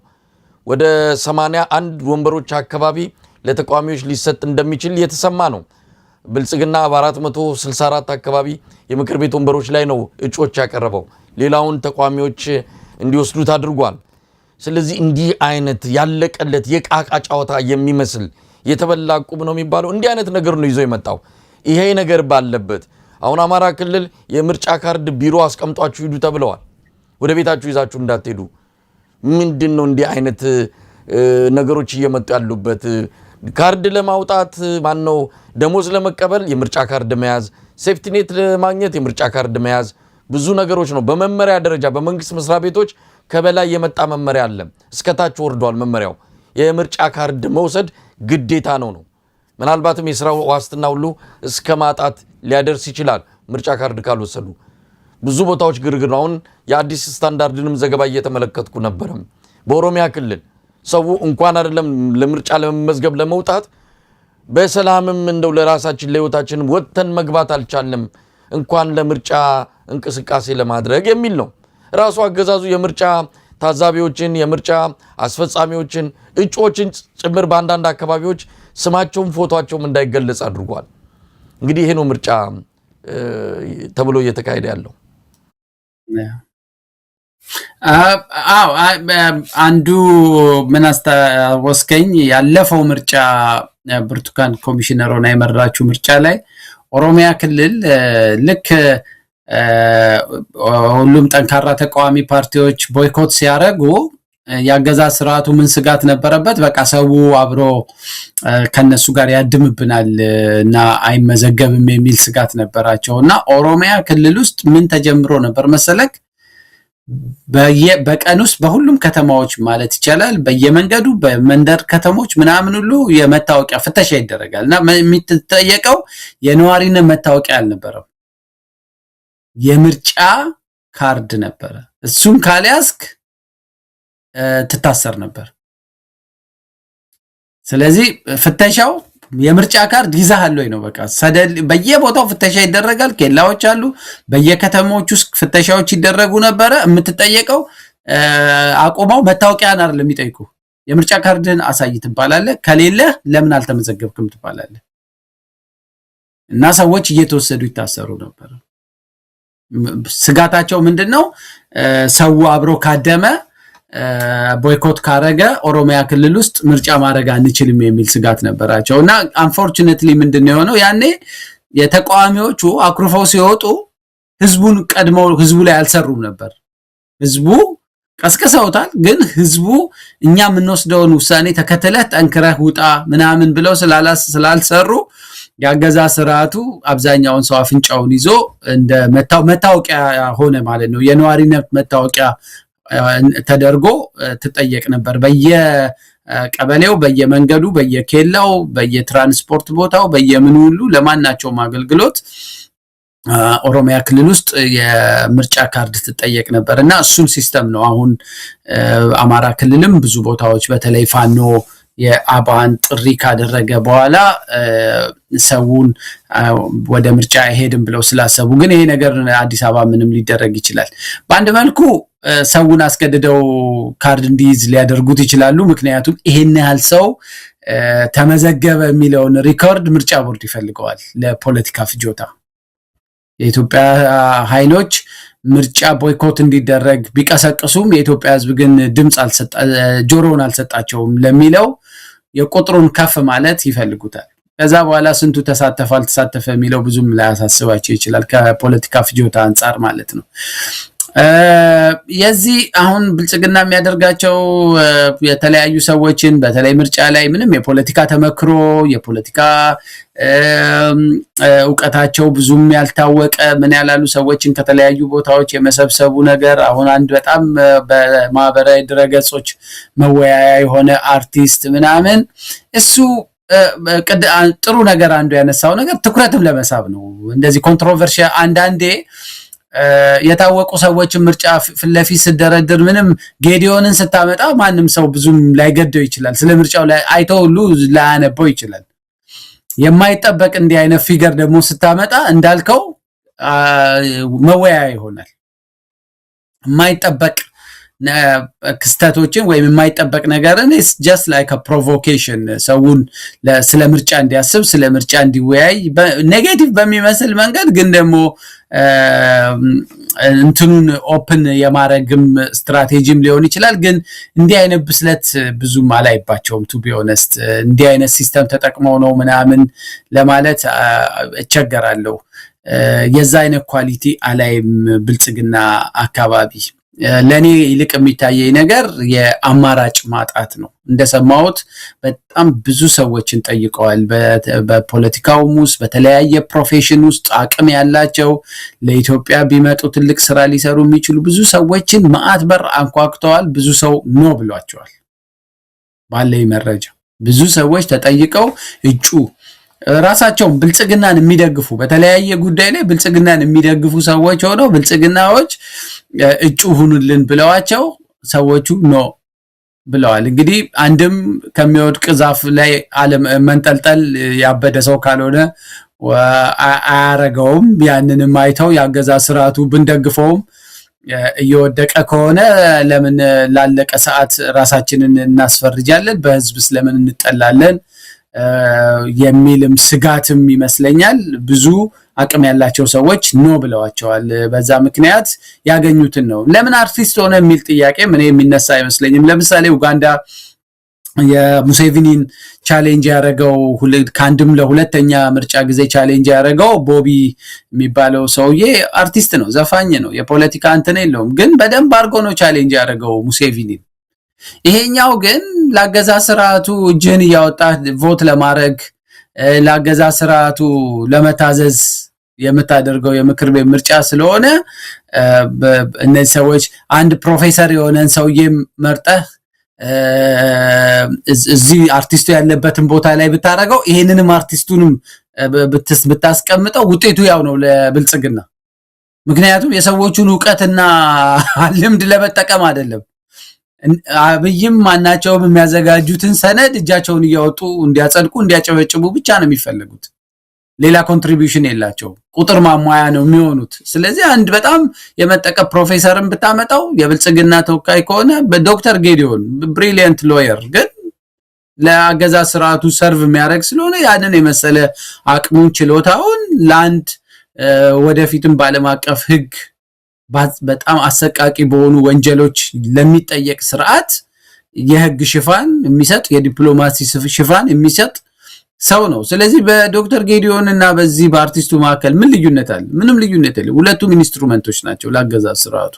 ወደ 81 ወንበሮች አካባቢ ለተቃዋሚዎች ሊሰጥ እንደሚችል የተሰማ ነው። ብልጽግና በ464 አካባቢ የምክር ቤት ወንበሮች ላይ ነው እጩዎች ያቀረበው። ሌላውን ተቃዋሚዎች እንዲወስዱት አድርጓል። ስለዚህ እንዲህ አይነት ያለቀለት የቃቃ ጨዋታ የሚመስል የተበላ ቁብ ነው የሚባለው እንዲህ አይነት ነገር ነው ይዞ የመጣው። ይሄ ነገር ባለበት አሁን አማራ ክልል የምርጫ ካርድ ቢሮ አስቀምጧችሁ ሂዱ ተብለዋል። ወደ ቤታችሁ ይዛችሁ እንዳትሄዱ። ምንድነው እንዲህ አይነት ነገሮች እየመጡ ያሉበት? ካርድ ለማውጣት ማነው ደሞዝ ለመቀበል የምርጫ ካርድ መያዝ፣ ሴፍቲኔት ለማግኘት የምርጫ ካርድ መያዝ፣ ብዙ ነገሮች ነው። በመመሪያ ደረጃ በመንግስት መስሪያ ቤቶች ከበላይ የመጣ መመሪያ አለ። እስከታች ወርዷል መመሪያው። የምርጫ ካርድ መውሰድ ግዴታ ነው። ምናልባትም የሥራ ዋስትና ሁሉ እስከ ማጣት ሊያደርስ ይችላል ምርጫ ካርድ ካልወሰዱ። ብዙ ቦታዎች ግርግር ነው። አሁን የአዲስ ስታንዳርድንም ዘገባ እየተመለከትኩ ነበር። በኦሮሚያ ክልል ሰው እንኳን አይደለም ለምርጫ ለመመዝገብ ለመውጣት በሰላምም እንደው ለራሳችን ለህይወታችንም ወጥተን መግባት አልቻለም እንኳን ለምርጫ እንቅስቃሴ ለማድረግ የሚል ነው። ራሱ አገዛዙ የምርጫ ታዛቢዎችን፣ የምርጫ አስፈጻሚዎችን፣ እጩዎችን ጭምር በአንዳንድ አካባቢዎች ስማቸውም ፎቶአቸውም እንዳይገለጽ አድርጓል። እንግዲህ ይሄ ነው ምርጫ ተብሎ እየተካሄደ ያለው። አንዱ ምን አስታወስከኝ፣ ያለፈው ምርጫ ብርቱካን ኮሚሽነር ሆና የመራችው ምርጫ ላይ ኦሮሚያ ክልል ልክ ሁሉም ጠንካራ ተቃዋሚ ፓርቲዎች ቦይኮት ሲያደርጉ ያገዛዝ ስርዓቱ ምን ስጋት ነበረበት? በቃ ሰው አብሮ ከነሱ ጋር ያድምብናል እና አይመዘገብም የሚል ስጋት ነበራቸው። እና ኦሮሚያ ክልል ውስጥ ምን ተጀምሮ ነበር መሰለክ? በቀን ውስጥ በሁሉም ከተማዎች ማለት ይቻላል በየመንገዱ በመንደር ከተሞች ምናምን ሁሉ የመታወቂያ ፍተሻ ይደረጋል። እና የሚጠየቀው የነዋሪነት መታወቂያ አልነበረም፣ የምርጫ ካርድ ነበረ። እሱን ካልያዝክ ትታሰር ነበር። ስለዚህ ፍተሻው የምርጫ ካርድ ይዛሃል ወይ ነው። በቃ በየቦታው ፍተሻ ይደረጋል። ኬላዎች አሉ። በየከተሞች ውስጥ ፍተሻዎች ይደረጉ ነበረ። የምትጠየቀው አቆማው መታወቂያን አይደለም የሚጠይቁ፣ የምርጫ ካርድህን አሳይ ትባላለህ። ከሌለህ ለምን አልተመዘገብክም ትባላለህ። እና ሰዎች እየተወሰዱ ይታሰሩ ነበር። ስጋታቸው ምንድነው? ሰው አብሮ ካደመ ቦይኮት ካረገ ኦሮሚያ ክልል ውስጥ ምርጫ ማድረግ አንችልም የሚል ስጋት ነበራቸው። እና አንፎርቹኔትሊ ምንድነው የሆነው? ያኔ የተቃዋሚዎቹ አኩርፈው ሲወጡ ህዝቡን ቀድመው ህዝቡ ላይ አልሰሩም ነበር። ህዝቡ ቀስቅሰውታል፣ ግን ህዝቡ እኛ የምንወስደውን ውሳኔ ተከትለህ ጠንክረህ ውጣ ምናምን ብለው ስላልሰሩ ያገዛ ስርዓቱ አብዛኛውን ሰው አፍንጫውን ይዞ እንደ መታወቂያ ሆነ ማለት ነው። የነዋሪነት መታወቂያ ተደርጎ ትጠየቅ ነበር በየቀበሌው፣ በየመንገዱ፣ በየኬላው፣ በየትራንስፖርት ቦታው፣ በየምኑ ሁሉ ለማናቸውም አገልግሎት ኦሮሚያ ክልል ውስጥ የምርጫ ካርድ ትጠየቅ ነበር። እና እሱን ሲስተም ነው አሁን አማራ ክልልም ብዙ ቦታዎች በተለይ ፋኖ የአባን ጥሪ ካደረገ በኋላ ሰውን ወደ ምርጫ አይሄድም ብለው ስላሰቡ፣ ግን ይሄ ነገር አዲስ አበባ ምንም ሊደረግ ይችላል። በአንድ መልኩ ሰውን አስገድደው ካርድ እንዲይዝ ሊያደርጉት ይችላሉ። ምክንያቱም ይሄን ያህል ሰው ተመዘገበ የሚለውን ሪኮርድ ምርጫ ቦርድ ይፈልገዋል ለፖለቲካ ፍጆታ። የኢትዮጵያ ኃይሎች ምርጫ ቦይኮት እንዲደረግ ቢቀሰቅሱም የኢትዮጵያ ሕዝብ ግን ጆሮውን አልሰጣቸውም ለሚለው የቁጥሩን ከፍ ማለት ይፈልጉታል። ከዛ በኋላ ስንቱ ተሳተፈ አልተሳተፈ የሚለው ብዙም ላያሳስባቸው ይችላል ከፖለቲካ ፍጆታ አንጻር ማለት ነው። የዚህ አሁን ብልጽግና የሚያደርጋቸው የተለያዩ ሰዎችን በተለይ ምርጫ ላይ ምንም የፖለቲካ ተመክሮ የፖለቲካ ዕውቀታቸው ብዙም ያልታወቀ ምን ያላሉ ሰዎችን ከተለያዩ ቦታዎች የመሰብሰቡ ነገር አሁን አንድ በጣም በማህበራዊ ድረገጾች መወያያ የሆነ አርቲስት ምናምን እሱ ጥሩ ነገር አንዱ ያነሳው ነገር ትኩረትም ለመሳብ ነው። እንደዚህ ኮንትሮቨርሺያል አንዳንዴ የታወቁ ሰዎችን ምርጫ ፍለፊት ሲደረድር ምንም ጌዲዮንን ስታመጣ ማንም ሰው ብዙም ላይገደው ይችላል። ስለ ምርጫው ላይ አይተው ሁሉ ላያነበው ይችላል። የማይጠበቅ እንዲህ አይነት ፊገር ደግሞ ስታመጣ እንዳልከው መወያያ ይሆናል። የማይጠበቅ ክስተቶችን ወይም የማይጠበቅ ነገርን is just like a provocation ሰውን ስለ ምርጫ እንዲያስብ ስለ ምርጫ እንዲወያይ ኔጌቲቭ በሚመስል መንገድ ግን ደግሞ እንትኑን ኦፕን የማረግም ስትራቴጂም ሊሆን ይችላል። ግን እንዲህ አይነት ብስለት ብዙም አላይባቸውም ቱ ቢ ኦነስት። እንዲህ አይነት ሲስተም ተጠቅመው ነው ምናምን ለማለት እቸገራለሁ። የዛ አይነት ኳሊቲ አላይም ብልጽግና አካባቢ። ለኔ ይልቅ የሚታየኝ ነገር የአማራጭ ማጣት ነው። እንደሰማሁት በጣም ብዙ ሰዎችን ጠይቀዋል። በፖለቲካውም ውስጥ በተለያየ ፕሮፌሽን ውስጥ አቅም ያላቸው ለኢትዮጵያ ቢመጡ ትልቅ ስራ ሊሰሩ የሚችሉ ብዙ ሰዎችን ማአት በር አንኳኩተዋል። ብዙ ሰው ኖ ብሏቸዋል። ባለኝ መረጃ ብዙ ሰዎች ተጠይቀው እጩ ራሳቸውን ብልጽግናን የሚደግፉ በተለያየ ጉዳይ ላይ ብልጽግናን የሚደግፉ ሰዎች ሆነው ብልጽግናዎች እጩ ሁኑልን ብለዋቸው ሰዎቹ ኖ ብለዋል። እንግዲህ አንድም ከሚወድቅ ዛፍ ላይ መንጠልጠል ያበደ ሰው ካልሆነ አያረገውም። ያንንም አይተው ያገዛዝ ስርዓቱ ብንደግፈውም እየወደቀ ከሆነ ለምን ላለቀ ሰዓት ራሳችንን እናስፈርጃለን፣ በህዝብ ስለምን እንጠላለን የሚልም ስጋትም ይመስለኛል። ብዙ አቅም ያላቸው ሰዎች ኖ ብለዋቸዋል። በዛ ምክንያት ያገኙትን ነው። ለምን አርቲስት ሆነ የሚል ጥያቄ ምን የሚነሳ አይመስለኝም። ለምሳሌ ኡጋንዳ የሙሴቪኒን ቻሌንጅ ያደረገው ከአንድም ለሁለተኛ ምርጫ ጊዜ ቻሌንጅ ያደረገው ቦቢ የሚባለው ሰውዬ አርቲስት ነው፣ ዘፋኝ ነው፣ የፖለቲካ እንትን የለውም። ግን በደንብ አድርጎ ነው ቻሌንጅ ያደረገው ሙሴቪኒን። ይሄኛው ግን ለአገዛዝ ስርዓቱ እጅህን እያወጣ ቮት ለማድረግ ለአገዛዝ ስርዓቱ ለመታዘዝ የምታደርገው የምክር ቤት ምርጫ ስለሆነ እነዚህ ሰዎች አንድ ፕሮፌሰር የሆነን ሰውዬ መርጠህ እዚህ አርቲስቱ ያለበትን ቦታ ላይ ብታረገው ይሄንንም አርቲስቱንም ብታስቀምጠው ውጤቱ ያው ነው ለብልጽግና። ምክንያቱም የሰዎቹን ዕውቀትና ልምድ ለመጠቀም አይደለም። አብይም ማናቸውም የሚያዘጋጁትን ሰነድ እጃቸውን እያወጡ እንዲያጸድቁ እንዲያጨበጭቡ ብቻ ነው የሚፈልጉት። ሌላ ኮንትሪቢዩሽን የላቸው፣ ቁጥር ማሟያ ነው የሚሆኑት። ስለዚህ አንድ በጣም የመጠቀ ፕሮፌሰርም ብታመጣው የብልጽግና ተወካይ ከሆነ በዶክተር ጌዲዮን ብሪሊየንት ሎየር ግን ለአገዛዝ ስርዓቱ ሰርቭ የሚያደርግ ስለሆነ ያንን የመሰለ አቅሙን ችሎታውን ለአንድ ወደፊትም በዓለም አቀፍ ሕግ በጣም አሰቃቂ በሆኑ ወንጀሎች ለሚጠየቅ ስርዓት የህግ ሽፋን የሚሰጥ የዲፕሎማሲ ሽፋን የሚሰጥ ሰው ነው። ስለዚህ በዶክተር ጌዲዮን እና በዚህ በአርቲስቱ መካከል ምን ልዩነት አለ? ምንም ልዩነት የለም። ሁለቱም ኢንስትሩመንቶች ናቸው ለአገዛዝ ስርዓቱ።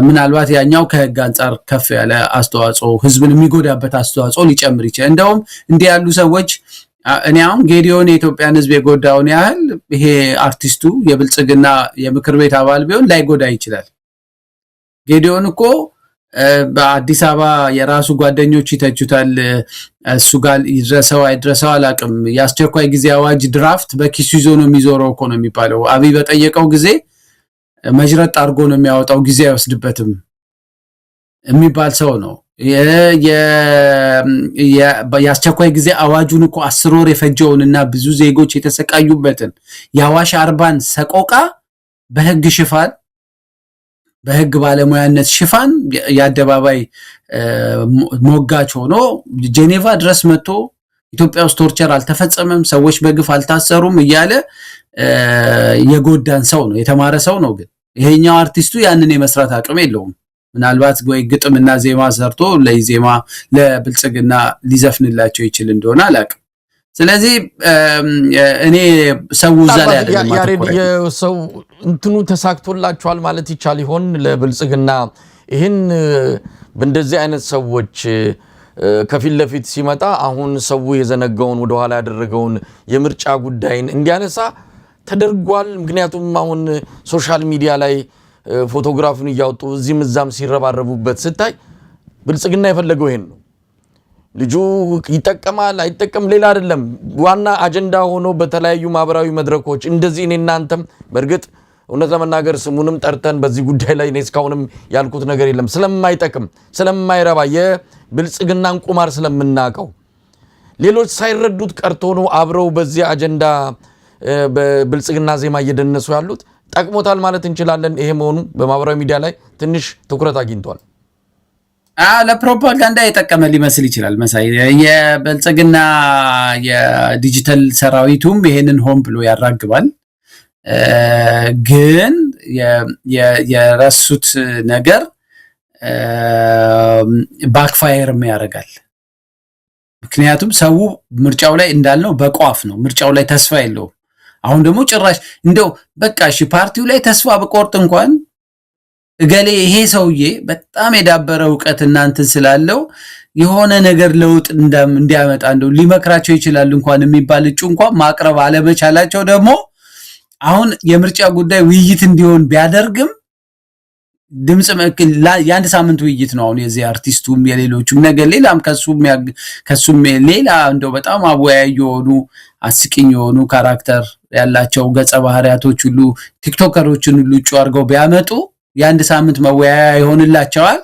ምናልባት ያኛው ከህግ አንጻር ከፍ ያለ አስተዋጽኦ ህዝብን የሚጎዳበት አስተዋጽኦ ሊጨምር ይችላል። እንደውም እንዲህ ያሉ ሰዎች እኔ አሁን ጌዲዮን የኢትዮጵያን ህዝብ የጎዳውን ያህል ይሄ አርቲስቱ የብልጽግና የምክር ቤት አባል ቢሆን ላይጎዳ ይችላል። ጌዲዮን እኮ በአዲስ አበባ የራሱ ጓደኞች ይተቹታል። እሱ ጋር ይድረሰው አይድረሰው አላቅም። የአስቸኳይ ጊዜ አዋጅ ድራፍት በኪሱ ይዞ ነው የሚዞረው እኮ ነው የሚባለው። አብይ በጠየቀው ጊዜ መጅረጥ አድርጎ ነው የሚያወጣው፣ ጊዜ አይወስድበትም የሚባል ሰው ነው። የአስቸኳይ ጊዜ አዋጁን እኮ 10 ወር የፈጀውንና ብዙ ዜጎች የተሰቃዩበትን የአዋሽ አርባን ሰቆቃ በህግ ሽፋን በህግ ባለሙያነት ሽፋን ያደባባይ ሞጋች ሆኖ ጄኔቫ ድረስ መጥቶ ኢትዮጵያ ውስጥ ቶርቸር አልተፈጸመም፣ ሰዎች በግፍ አልታሰሩም እያለ የጎዳን ሰው ነው፣ የተማረ ሰው ነው። ግን ይሄኛው አርቲስቱ ያንን የመስራት አቅም የለውም። ምናልባት ወይ ግጥምና ዜማ ሰርቶ ለኢዜማ ለብልጽግና ሊዘፍንላቸው ይችል እንደሆነ አላውቅም። ስለዚህ እኔ ሰው ዛሬ አይደለም ያሬድ የሰው እንትኑ ተሳክቶላቸዋል ማለት ይቻል ይሆን ለብልጽግና? ይሄን በእንደዚህ አይነት ሰዎች ከፊት ለፊት ሲመጣ አሁን ሰው የዘነጋውን ወደ ኋላ ያደረገውን የምርጫ ጉዳይን እንዲያነሳ ተደርጓል። ምክንያቱም አሁን ሶሻል ሚዲያ ላይ ፎቶግራፉን እያወጡ እዚህም እዛም ሲረባረቡበት ስታይ ብልጽግና የፈለገው ይሄን ነው። ልጁ ይጠቀማል አይጠቀም ሌላ አይደለም። ዋና አጀንዳ ሆኖ በተለያዩ ማህበራዊ መድረኮች እንደዚህ እኔ እናንተም በርግጥ እውነት ለመናገር ስሙንም ጠርተን በዚህ ጉዳይ ላይ እኔ እስካሁንም ያልኩት ነገር የለም። ስለማይጠቅም ስለማይረባ የብልጽግናን ቁማር ስለምናቀው ሌሎች ሳይረዱት ቀርቶ ነው አብረው በዚህ አጀንዳ በብልጽግና ዜማ እየደነሱ ያሉት። ጠቅሞታል ማለት እንችላለን። ይሄ መሆኑ በማህበራዊ ሚዲያ ላይ ትንሽ ትኩረት አግኝቷል። ለፕሮፓጋንዳ የጠቀመ ሊመስል ይችላል መሳይ። የብልጽግና የዲጂታል ሰራዊቱም ይሄንን ሆን ብሎ ያራግባል። ግን የረሱት ነገር ባክፋየርም ያደርጋል። ምክንያቱም ሰው ምርጫው ላይ እንዳልነው በቋፍ ነው፣ ምርጫው ላይ ተስፋ የለውም። አሁን ደግሞ ጭራሽ እንደው በቃ እሺ ፓርቲው ላይ ተስፋ በቆርጥ እንኳን እገሌ ይሄ ሰውዬ በጣም የዳበረ ዕውቀት እናንተን ስላለው የሆነ ነገር ለውጥ እንዲያመጣ እንደው ሊመክራቸው ይችላል እንኳን የሚባል እጩ እንኳን ማቅረብ አለመቻላቸው ደግሞ አሁን የምርጫ ጉዳይ ውይይት እንዲሆን ቢያደርግም ድምጽ የአንድ ሳምንት ውይይት ነው። አሁን የዚህ አርቲስቱም የሌሎቹም ነገር ሌላም ከሱም ሌላ እንደው በጣም አወያይ የሆኑ አስቂኝ የሆኑ ካራክተር ያላቸው ገጸ ባህሪያቶች ሁሉ ቲክቶከሮችን ሁሉ እጩ አድርገው ቢያመጡ የአንድ ሳምንት መወያያ ይሆንላቸዋል።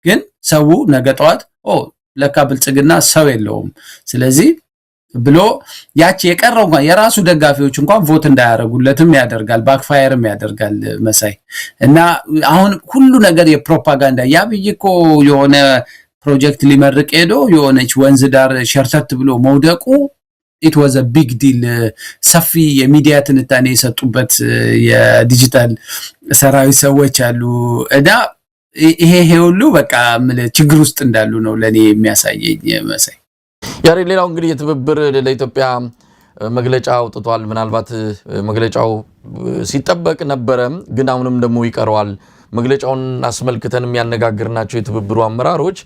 ግን ሰው ነገ ጠዋት ለካ ብልጽግና ሰው የለውም ስለዚህ ብሎ ያቺ የቀረው እንኳን የራሱ ደጋፊዎች እንኳን ቮት እንዳያረጉለትም ያደርጋል፣ ባክፋየርም ያደርጋል መሳይ። እና አሁን ሁሉ ነገር የፕሮፓጋንዳ ያብይ እኮ የሆነ ፕሮጀክት ሊመርቅ ሄዶ የሆነች ወንዝ ዳር ሸርተት ብሎ መውደቁ it was a big deal። ሰፊ የሚዲያ ትንታኔ የሰጡበት የዲጂታል ሰራዊት ሰዎች አሉ። እና ይሄ ሁሉ በቃ ችግር ውስጥ እንዳሉ ነው ለኔ የሚያሳየኝ መሳይ። ያሬ ሌላው እንግዲህ የትብብር ለኢትዮጵያ መግለጫ አውጥቷል። ምናልባት መግለጫው ሲጠበቅ ነበረ፣ ግን አሁንም ደግሞ ይቀረዋል። መግለጫውን አስመልክተን የሚያነጋግርናቸው የትብብሩ አመራሮች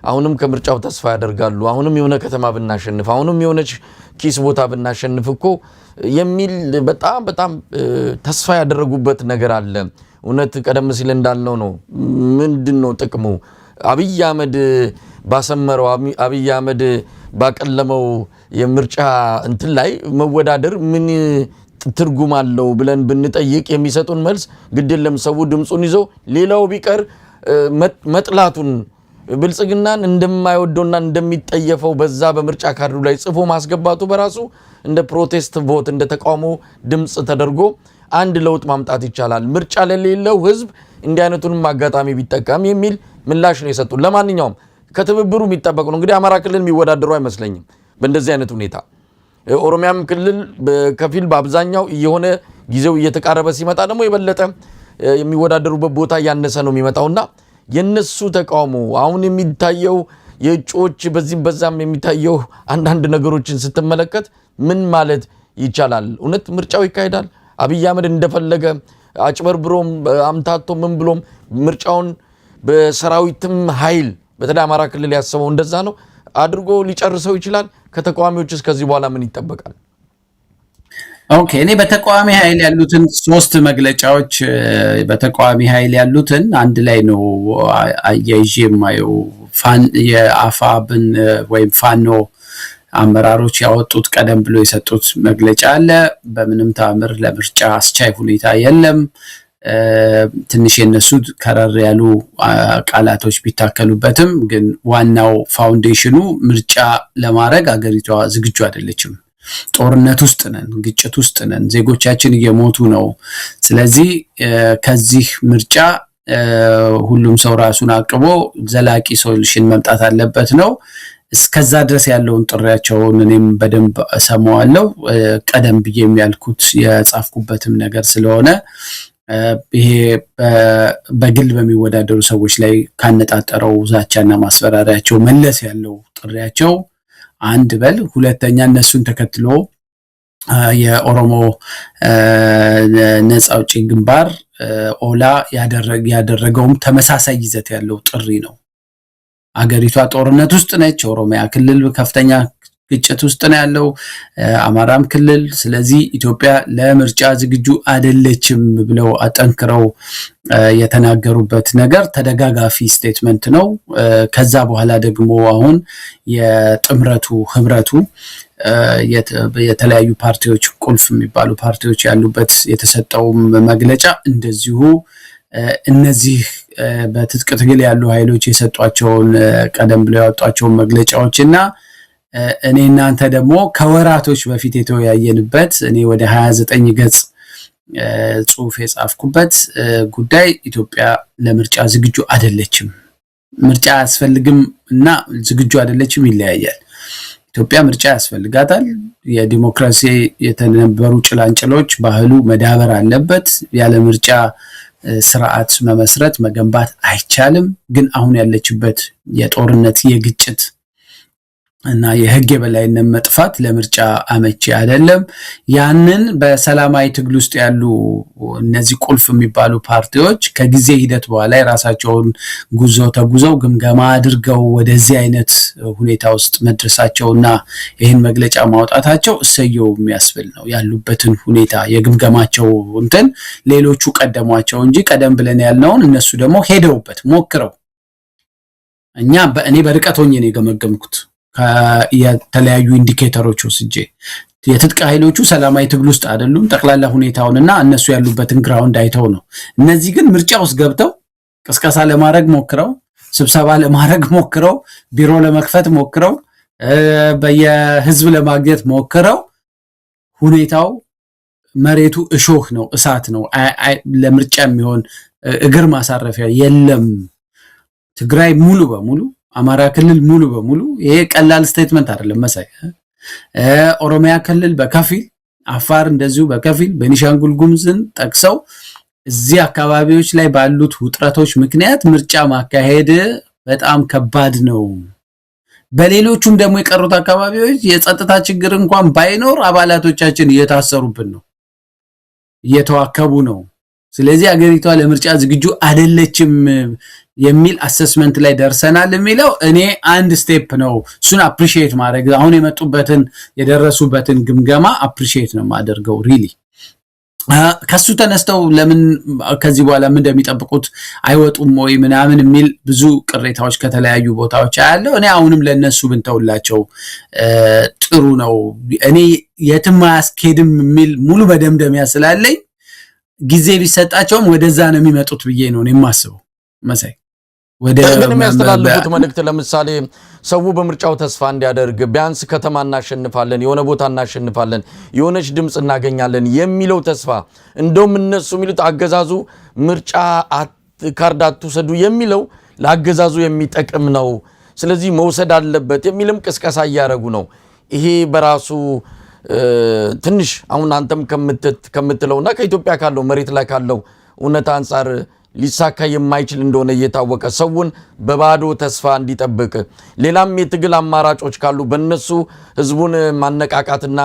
አሁንም ከምርጫው ተስፋ ያደርጋሉ። አሁንም የሆነ ከተማ ብናሸንፍ፣ አሁንም የሆነች ኪስ ቦታ ብናሸንፍ እኮ የሚል በጣም ተስፋ ያደረጉበት ነገር አለ። እውነት ቀደም ሲል እንዳልነው ነው። ምንድነው ጥቅሙ? አብይ አህመድ ባሰመረው አብይ አህመድ ባቀለመው የምርጫ እንትን ላይ መወዳደር ምን ትርጉም አለው ብለን ብንጠይቅ የሚሰጡን መልስ ግድ የለም ሰው ድምጹን ይዞ ሌላው ቢቀር መጥላቱን ብልጽግናን እንደማይወደውና እንደሚጠየፈው በዛ በምርጫ ካርዱ ላይ ጽፎ ማስገባቱ በራሱ እንደ ፕሮቴስት ቮት እንደ ተቃውሞ ድምጽ ተደርጎ አንድ ለውጥ ማምጣት ይቻላል። ምርጫ ለሌለው ህዝብ እንዲህ አይነቱንም አጋጣሚ ቢጠቀም የሚል ምላሽ ነው የሰጡት። ለማንኛውም ከትብብሩ የሚጠበቅ ነው እንግዲህ አማራ ክልል የሚወዳደሩ አይመስለኝም በእንደዚህ አይነት ሁኔታ። ኦሮሚያም ክልል በከፊል በአብዛኛው የሆነ ጊዜው እየተቃረበ ሲመጣ ደግሞ የበለጠ የሚወዳደሩበት ቦታ ያነሰ ነው የሚመጣውና የነሱ ተቃውሞ አሁን የሚታየው የእጩዎች በዚህም በዛም የሚታየው አንዳንድ ነገሮችን ስትመለከት ምን ማለት ይቻላል? እውነት ምርጫው ይካሄዳል? አብይ አህመድ እንደፈለገ አጭበርብሮም አምታቶ ምን ብሎም ምርጫውን በሰራዊትም ኃይል በተለይ አማራ ክልል ያሰበው እንደዛ ነው አድርጎ ሊጨርሰው ይችላል? ከተቃዋሚዎችስ ከዚህ በኋላ ምን ይጠበቃል? ኦኬ እኔ በተቃዋሚ ኃይል ያሉትን ሶስት መግለጫዎች በተቃዋሚ ኃይል ያሉትን አንድ ላይ ነው አያይዤ የማየው። የአፋብን ወይም ፋኖ አመራሮች ያወጡት ቀደም ብሎ የሰጡት መግለጫ አለ። በምንም ተአምር ለምርጫ አስቻይ ሁኔታ የለም። ትንሽ የነሱ ከረር ያሉ ቃላቶች ቢታከሉበትም ግን ዋናው ፋውንዴሽኑ ምርጫ ለማድረግ አገሪቷ ዝግጁ አይደለችም። ጦርነት ውስጥ ነን፣ ግጭት ውስጥ ነን፣ ዜጎቻችን እየሞቱ ነው። ስለዚህ ከዚህ ምርጫ ሁሉም ሰው ራሱን አቅቦ ዘላቂ ሶሉሽን መምጣት አለበት ነው። እስከዛ ድረስ ያለውን ጥሪያቸውን እኔም በደንብ ሰማዋለሁ። ቀደም ብዬ የሚያልኩት የጻፍኩበትም ነገር ስለሆነ ይሄ በግል በሚወዳደሩ ሰዎች ላይ ካነጣጠረው ዛቻና ማስፈራሪያቸው መለስ ያለው ጥሪያቸው አንድ በል፣ ሁለተኛ እነሱን ተከትሎ የኦሮሞ ነፃ አውጪ ግንባር ኦላ ያደረገውም ተመሳሳይ ይዘት ያለው ጥሪ ነው። አገሪቷ ጦርነት ውስጥ ነች። ኦሮሚያ ክልል ከፍተኛ ግጭት ውስጥ ነው ያለው፣ አማራም ክልል። ስለዚህ ኢትዮጵያ ለምርጫ ዝግጁ አይደለችም ብለው አጠንክረው የተናገሩበት ነገር ተደጋጋፊ ስቴትመንት ነው። ከዛ በኋላ ደግሞ አሁን የጥምረቱ ህብረቱ የተለያዩ ፓርቲዎች ቁልፍ የሚባሉ ፓርቲዎች ያሉበት የተሰጠው መግለጫ እንደዚሁ እነዚህ በትጥቅ ትግል ያሉ ኃይሎች የሰጧቸውን ቀደም ብለው ያወጧቸውን መግለጫዎች እና እኔ እናንተ ደግሞ ከወራቶች በፊት የተወያየንበት እኔ ወደ 29 ገጽ ጽሁፍ የጻፍኩበት ጉዳይ ኢትዮጵያ ለምርጫ ዝግጁ አይደለችም፣ ምርጫ አያስፈልግም እና ዝግጁ አይደለችም ይለያያል። ኢትዮጵያ ምርጫ ያስፈልጋታል። የዲሞክራሲ የተነበሩ ጭላንጭሎች ባህሉ መዳበር አለበት። ያለ ምርጫ ስርዓት መመስረት መገንባት አይቻልም። ግን አሁን ያለችበት የጦርነት የግጭት እና የህግ የበላይነት መጥፋት ለምርጫ አመቺ አይደለም። ያንን በሰላማዊ ትግል ውስጥ ያሉ እነዚህ ቁልፍ የሚባሉ ፓርቲዎች ከጊዜ ሂደት በኋላ የራሳቸውን ጉዞ ተጉዘው ግምገማ አድርገው ወደዚህ አይነት ሁኔታ ውስጥ መድረሳቸውና ይህን መግለጫ ማውጣታቸው እሰየው የሚያስብል ነው። ያሉበትን ሁኔታ የግምገማቸው እንትን ሌሎቹ ቀደሟቸው እንጂ ቀደም ብለን ያልነውን እነሱ ደግሞ ሄደውበት ሞክረው እኔ በርቀት ሆኜ ነው የገመገምኩት የተለያዩ ኢንዲኬተሮች ወስጄ የትጥቅ ኃይሎቹ ሰላማዊ ትግል ውስጥ አይደሉም። ጠቅላላ ሁኔታውንና እነሱ ያሉበትን ግራውንድ አይተው ነው። እነዚህ ግን ምርጫ ውስጥ ገብተው ቅስቀሳ ለማድረግ ሞክረው፣ ስብሰባ ለማድረግ ሞክረው፣ ቢሮ ለመክፈት ሞክረው፣ በየህዝብ ለማግኘት ሞክረው ሁኔታው መሬቱ እሾህ ነው፣ እሳት ነው። ለምርጫ የሚሆን እግር ማሳረፊያ የለም። ትግራይ ሙሉ በሙሉ አማራ ክልል ሙሉ በሙሉ ይሄ ቀላል ስቴትመንት አይደለም መሳይ። ኦሮሚያ ክልል በከፊል፣ አፋር እንደዚሁ በከፊል፣ ቤኒሻንጉል ጉሙዝን ጠቅሰው እዚህ አካባቢዎች ላይ ባሉት ውጥረቶች ምክንያት ምርጫ ማካሄድ በጣም ከባድ ነው። በሌሎቹም ደግሞ የቀሩት አካባቢዎች የጸጥታ ችግር እንኳን ባይኖር አባላቶቻችን እየታሰሩብን ነው፣ እየተዋከቡ ነው። ስለዚህ አገሪቷ ለምርጫ ዝግጁ አይደለችም የሚል አሰስመንት ላይ ደርሰናል የሚለው እኔ አንድ ስቴፕ ነው። እሱን አፕሪሺየት ማድረግ አሁን የመጡበትን የደረሱበትን ግምገማ አፕሪሺየት ነው ማደርገው ሪሊ። ከሱ ተነስተው ለምን ከዚህ በኋላ ምን እንደሚጠብቁት አይወጡም ወይ ምናምን የሚል ብዙ ቅሬታዎች ከተለያዩ ቦታዎች አያለው። እኔ አሁንም ለነሱ ብንተውላቸው ጥሩ ነው። እኔ የትም አያስኬድም የሚል ሙሉ በደምደሚያ ስላለኝ ጊዜ ቢሰጣቸውም ወደዛ ነው የሚመጡት ብዬ ነው የማስበው መሳይ። ግን የሚያስተላልፉት መልእክት ለምሳሌ ሰው በምርጫው ተስፋ እንዲያደርግ ቢያንስ ከተማ እናሸንፋለን፣ የሆነ ቦታ እናሸንፋለን፣ የሆነች ድምፅ እናገኛለን የሚለው ተስፋ እንደውም እነሱ የሚሉት አገዛዙ ምርጫ ካርድ አትውሰዱ የሚለው ለአገዛዙ የሚጠቅም ነው፣ ስለዚህ መውሰድ አለበት የሚልም ቅስቀሳ እያደረጉ ነው። ይሄ በራሱ ትንሽ አሁን አንተም ከምትለውና ከኢትዮጵያ ካለው መሬት ላይ ካለው እውነታ አንጻር ሊሳካ የማይችል እንደሆነ እየታወቀ ሰውን በባዶ ተስፋ እንዲጠብቅ ሌላም የትግል አማራጮች ካሉ በእነሱ ህዝቡን ማነቃቃትና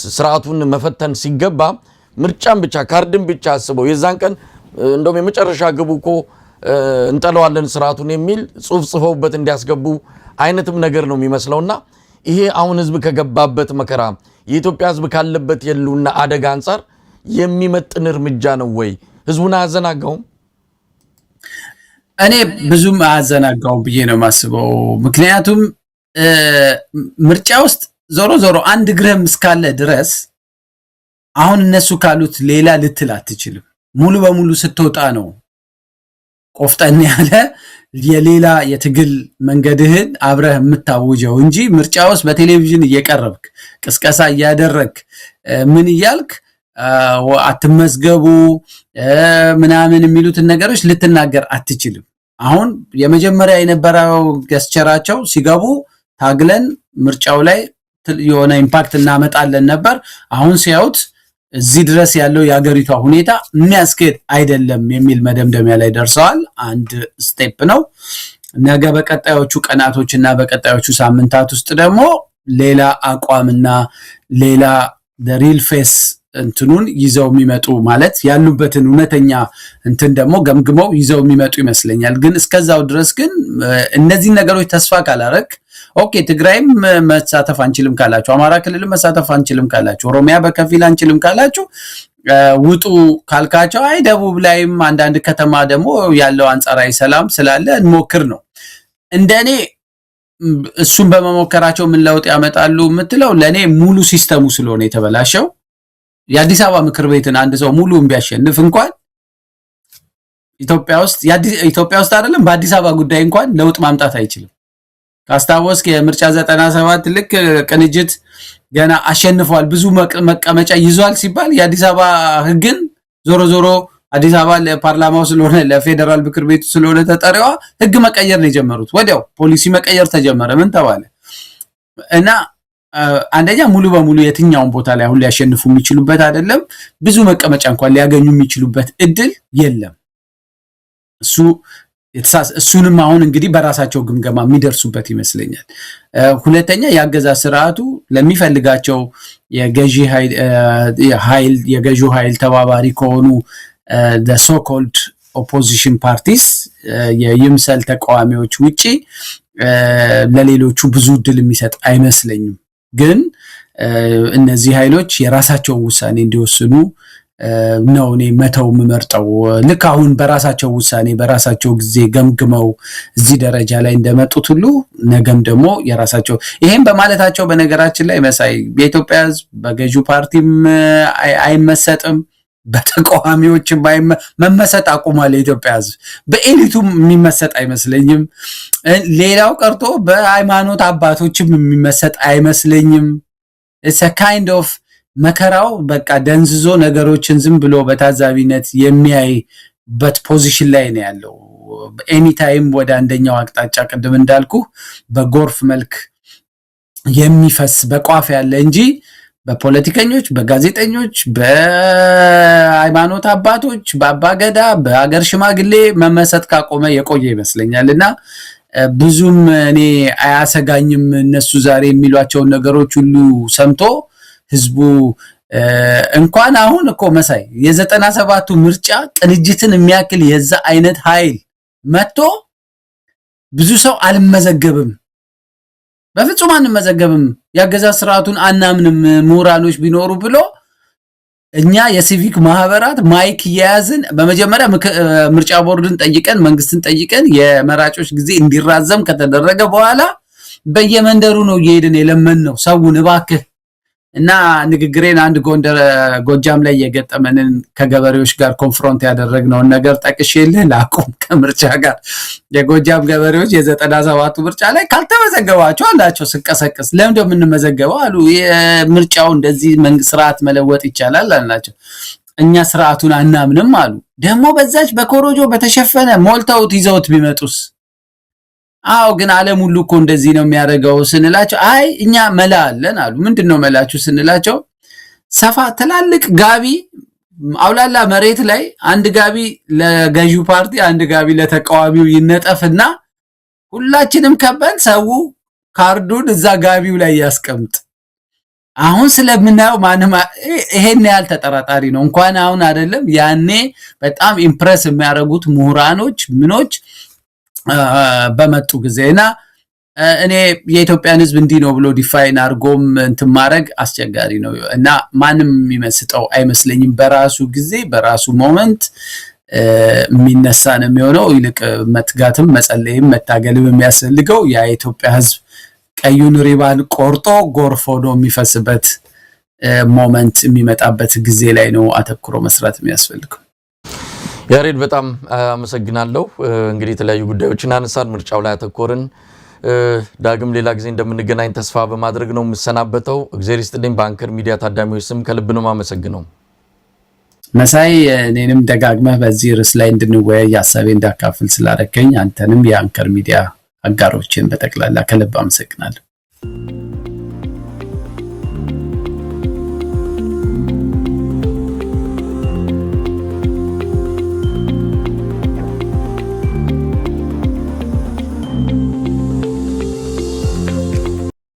ስርዓቱን መፈተን ሲገባ ምርጫን ብቻ ካርድን ብቻ አስበው የዛን ቀን እንደውም የመጨረሻ ግቡ እኮ እንጠለዋለን ስርዓቱን የሚል ጽሁፍ ጽፈውበት እንዲያስገቡ አይነትም ነገር ነው የሚመስለውና ይሄ አሁን ህዝብ ከገባበት መከራ የኢትዮጵያ ህዝብ ካለበት የሉና አደጋ አንጻር የሚመጥን እርምጃ ነው ወይ? ህዝቡን አያዘናጋውም? እኔ ብዙም አያዘናጋውም ብዬ ነው የማስበው። ምክንያቱም ምርጫ ውስጥ ዞሮ ዞሮ አንድ ግረም እስካለ ድረስ አሁን እነሱ ካሉት ሌላ ልትል አትችልም። ሙሉ በሙሉ ስትወጣ ነው ቆፍጠን ያለ የሌላ የትግል መንገድህን አብረህ የምታውጀው እንጂ ምርጫ ውስጥ በቴሌቪዥን እየቀረብክ ቅስቀሳ እያደረክ ምን እያልክ አትመዝገቡ ምናምን የሚሉትን ነገሮች ልትናገር አትችልም። አሁን የመጀመሪያ የነበረው ገስቸራቸው ሲገቡ ታግለን ምርጫው ላይ የሆነ ኢምፓክት እናመጣለን ነበር። አሁን ሲያዩት እዚህ ድረስ ያለው የሀገሪቷ ሁኔታ የሚያስኬድ አይደለም የሚል መደምደሚያ ላይ ደርሰዋል። አንድ ስቴፕ ነው። ነገ በቀጣዮቹ ቀናቶችና በቀጣዮቹ ሳምንታት ውስጥ ደግሞ ሌላ አቋምና ሌላ ሪል ፌስ እንትኑን ይዘው የሚመጡ ማለት ያሉበትን እውነተኛ እንትን ደግሞ ገምግመው ይዘው የሚመጡ ይመስለኛል። ግን እስከዛው ድረስ ግን እነዚህ ነገሮች ተስፋ ካላረክ ኦኬ ትግራይም መሳተፍ አንችልም ካላችሁ፣ አማራ ክልልም መሳተፍ አንችልም ካላችሁ፣ ኦሮሚያ በከፊል አንችልም ካላችሁ ውጡ ካልካቸው አይ ደቡብ ላይም አንዳንድ ከተማ ደግሞ ያለው አንጻራዊ ሰላም ስላለ እንሞክር ነው። እንደኔ እሱን በመሞከራቸው ምን ለውጥ ያመጣሉ የምትለው ለኔ ሙሉ ሲስተሙ ስለሆነ የተበላሸው የአዲስ አበባ ምክር ቤትን አንድ ሰው ሙሉን ቢያሸንፍ እንኳን ኢትዮጵያ ውስጥ አይደለም በአዲስ አበባ ጉዳይ እንኳን ለውጥ ማምጣት አይችልም። ካስታወስክ የምርጫ 97 ልክ ቅንጅት ገና አሸንፏል ብዙ መቀመጫ ይዟል ሲባል የአዲስ አበባ ህግን ዞሮ አዲስ አበባ ለፓርላማው ስለሆነ ለፌደራል ምክር ቤቱ ስለሆነ ተጠሪዋ ህግ መቀየር ነው የጀመሩት። ወዲያው ፖሊሲ መቀየር ተጀመረ። ምን ተባለ? እና አንደኛ ሙሉ በሙሉ የትኛውን ቦታ ላይ አሁን ሊያሸንፉ የሚችሉበት አይደለም። ብዙ መቀመጫ እንኳን ሊያገኙ የሚችሉበት እድል የለም። እሱንም አሁን እንግዲህ በራሳቸው ግምገማ የሚደርሱበት ይመስለኛል። ሁለተኛ የአገዛዝ ስርዓቱ ለሚፈልጋቸው የገዢው ኃይል ተባባሪ ከሆኑ the so called opposition parties የይምሰል ተቃዋሚዎች ውጪ ለሌሎቹ ብዙ እድል የሚሰጥ አይመስለኝም። ግን እነዚህ ኃይሎች የራሳቸውን ውሳኔ እንዲወስኑ ነው እኔ መተው የምመርጠው። ልክ አሁን በራሳቸው ውሳኔ በራሳቸው ጊዜ ገምግመው እዚህ ደረጃ ላይ እንደመጡት ሁሉ ነገም ደግሞ የራሳቸው ይሄን በማለታቸው በነገራችን ላይ መሳይ የኢትዮጵያ ሕዝብ በገዢው ፓርቲም አይመሰጥም፣ በተቃዋሚዎችም መመሰጥ አቁሟል። የኢትዮጵያ ሕዝብ በኤሊቱም የሚመሰጥ አይመስለኝም። ሌላው ቀርቶ በሃይማኖት አባቶችም የሚመሰጥ አይመስለኝም። it's a kind of መከራው በቃ ደንዝዞ ነገሮችን ዝም ብሎ በታዛቢነት የሚያይበት ፖዚሽን ላይ ነው ያለው። ኤኒ ታይም ወደ አንደኛው አቅጣጫ ቅድም እንዳልኩ በጎርፍ መልክ የሚፈስ በቋፍ ያለ እንጂ በፖለቲከኞች፣ በጋዜጠኞች፣ በሃይማኖት አባቶች፣ በአባገዳ፣ በአገር ሽማግሌ መመሰጥ ካቆመ የቆየ ይመስለኛልና ብዙም እኔ አያሰጋኝም። እነሱ ዛሬ የሚሏቸውን ነገሮች ሁሉ ሰምቶ ህዝቡ እንኳን አሁን እኮ መሳይ የ97ቱ ምርጫ ቅንጅትን የሚያክል የዛ አይነት ኃይል መጥቶ ብዙ ሰው አልመዘገብም፣ በፍጹም አንመዘገብም፣ ያገዛዝ ስርዓቱን አናምንም ምሁራኖች ቢኖሩ ብሎ እኛ የሲቪክ ማህበራት ማይክ እየያዝን በመጀመሪያ ምርጫ ቦርድን ጠይቀን መንግስትን ጠይቀን የመራጮች ጊዜ እንዲራዘም ከተደረገ በኋላ በየመንደሩ ነው እየሄድን የለመን ነው ሰውን እባክህ እና ንግግሬን አንድ ጎጃም ላይ የገጠመንን ከገበሬዎች ጋር ኮንፍሮንት ያደረግነውን ነገር ጠቅሼልህ ላቁም። ከምርጫ ጋር የጎጃም ገበሬዎች የ97ቱ ምርጫ ላይ ካልተመዘገባቸው አላቸው ስቀሰቅስ ለምን እንደምንመዘገበው አሉ። የምርጫው እንደዚህ ስርዓት መለወጥ ይቻላል አልናቸው። እኛ ስርዓቱን አናምንም አሉ። ደግሞ በዛች በኮሮጆ በተሸፈነ ሞልተውት ይዘውት ቢመጡስ? አዎ ግን ዓለም ሁሉ እኮ እንደዚህ ነው የሚያደርገው ስንላቸው አይ እኛ መላ አለን አሉ። ምንድነው መላችሁ ስንላቸው ሰፋ ትላልቅ ጋቢ አውላላ መሬት ላይ አንድ ጋቢ ለገዢው ፓርቲ አንድ ጋቢ ለተቃዋሚው ይነጠፍና ሁላችንም ከበን ሰው ካርዱን እዛ ጋቢው ላይ ያስቀምጥ። አሁን ስለምናየው ማንም ይሄን ያህል ተጠራጣሪ ነው እንኳን አሁን አይደለም ያኔ በጣም ኢምፕረስ የሚያደርጉት ምሁራኖች ምኖች በመጡ ጊዜና እኔ የኢትዮጵያን ሕዝብ እንዲህ ነው ብሎ ዲፋይን አድርጎም እንትን ማድረግ አስቸጋሪ ነው እና ማንም የሚመስጠው አይመስለኝም። በራሱ ጊዜ በራሱ ሞመንት የሚነሳ ነው የሚሆነው። ይልቅ መትጋትም መጸለይም መታገልም የሚያስፈልገው የኢትዮጵያ ሕዝብ ቀዩን ሪባን ቆርጦ ጎርፎ ነው የሚፈስበት ሞመንት የሚመጣበት ጊዜ ላይ ነው አተኩሮ መስራት የሚያስፈልገው። ያሬድ በጣም አመሰግናለሁ። እንግዲህ የተለያዩ ጉዳዮችን አነሳን፣ ምርጫው ላይ አተኮርን። ዳግም ሌላ ጊዜ እንደምንገናኝ ተስፋ በማድረግ ነው የምሰናበተው። እግዚአብሔር ይስጥልኝ። በአንከር ሚዲያ ታዳሚዎች ስም ከልብ ነው የማመሰግነው። መሳይ እኔንም ደጋግመህ በዚህ ርዕስ ላይ እንድንወያይ ሐሳቤን እንዳካፍል ስላደረከኝ አንተንም የአንከር ሚዲያ አጋሮችን በጠቅላላ ከልብ አመሰግናለሁ።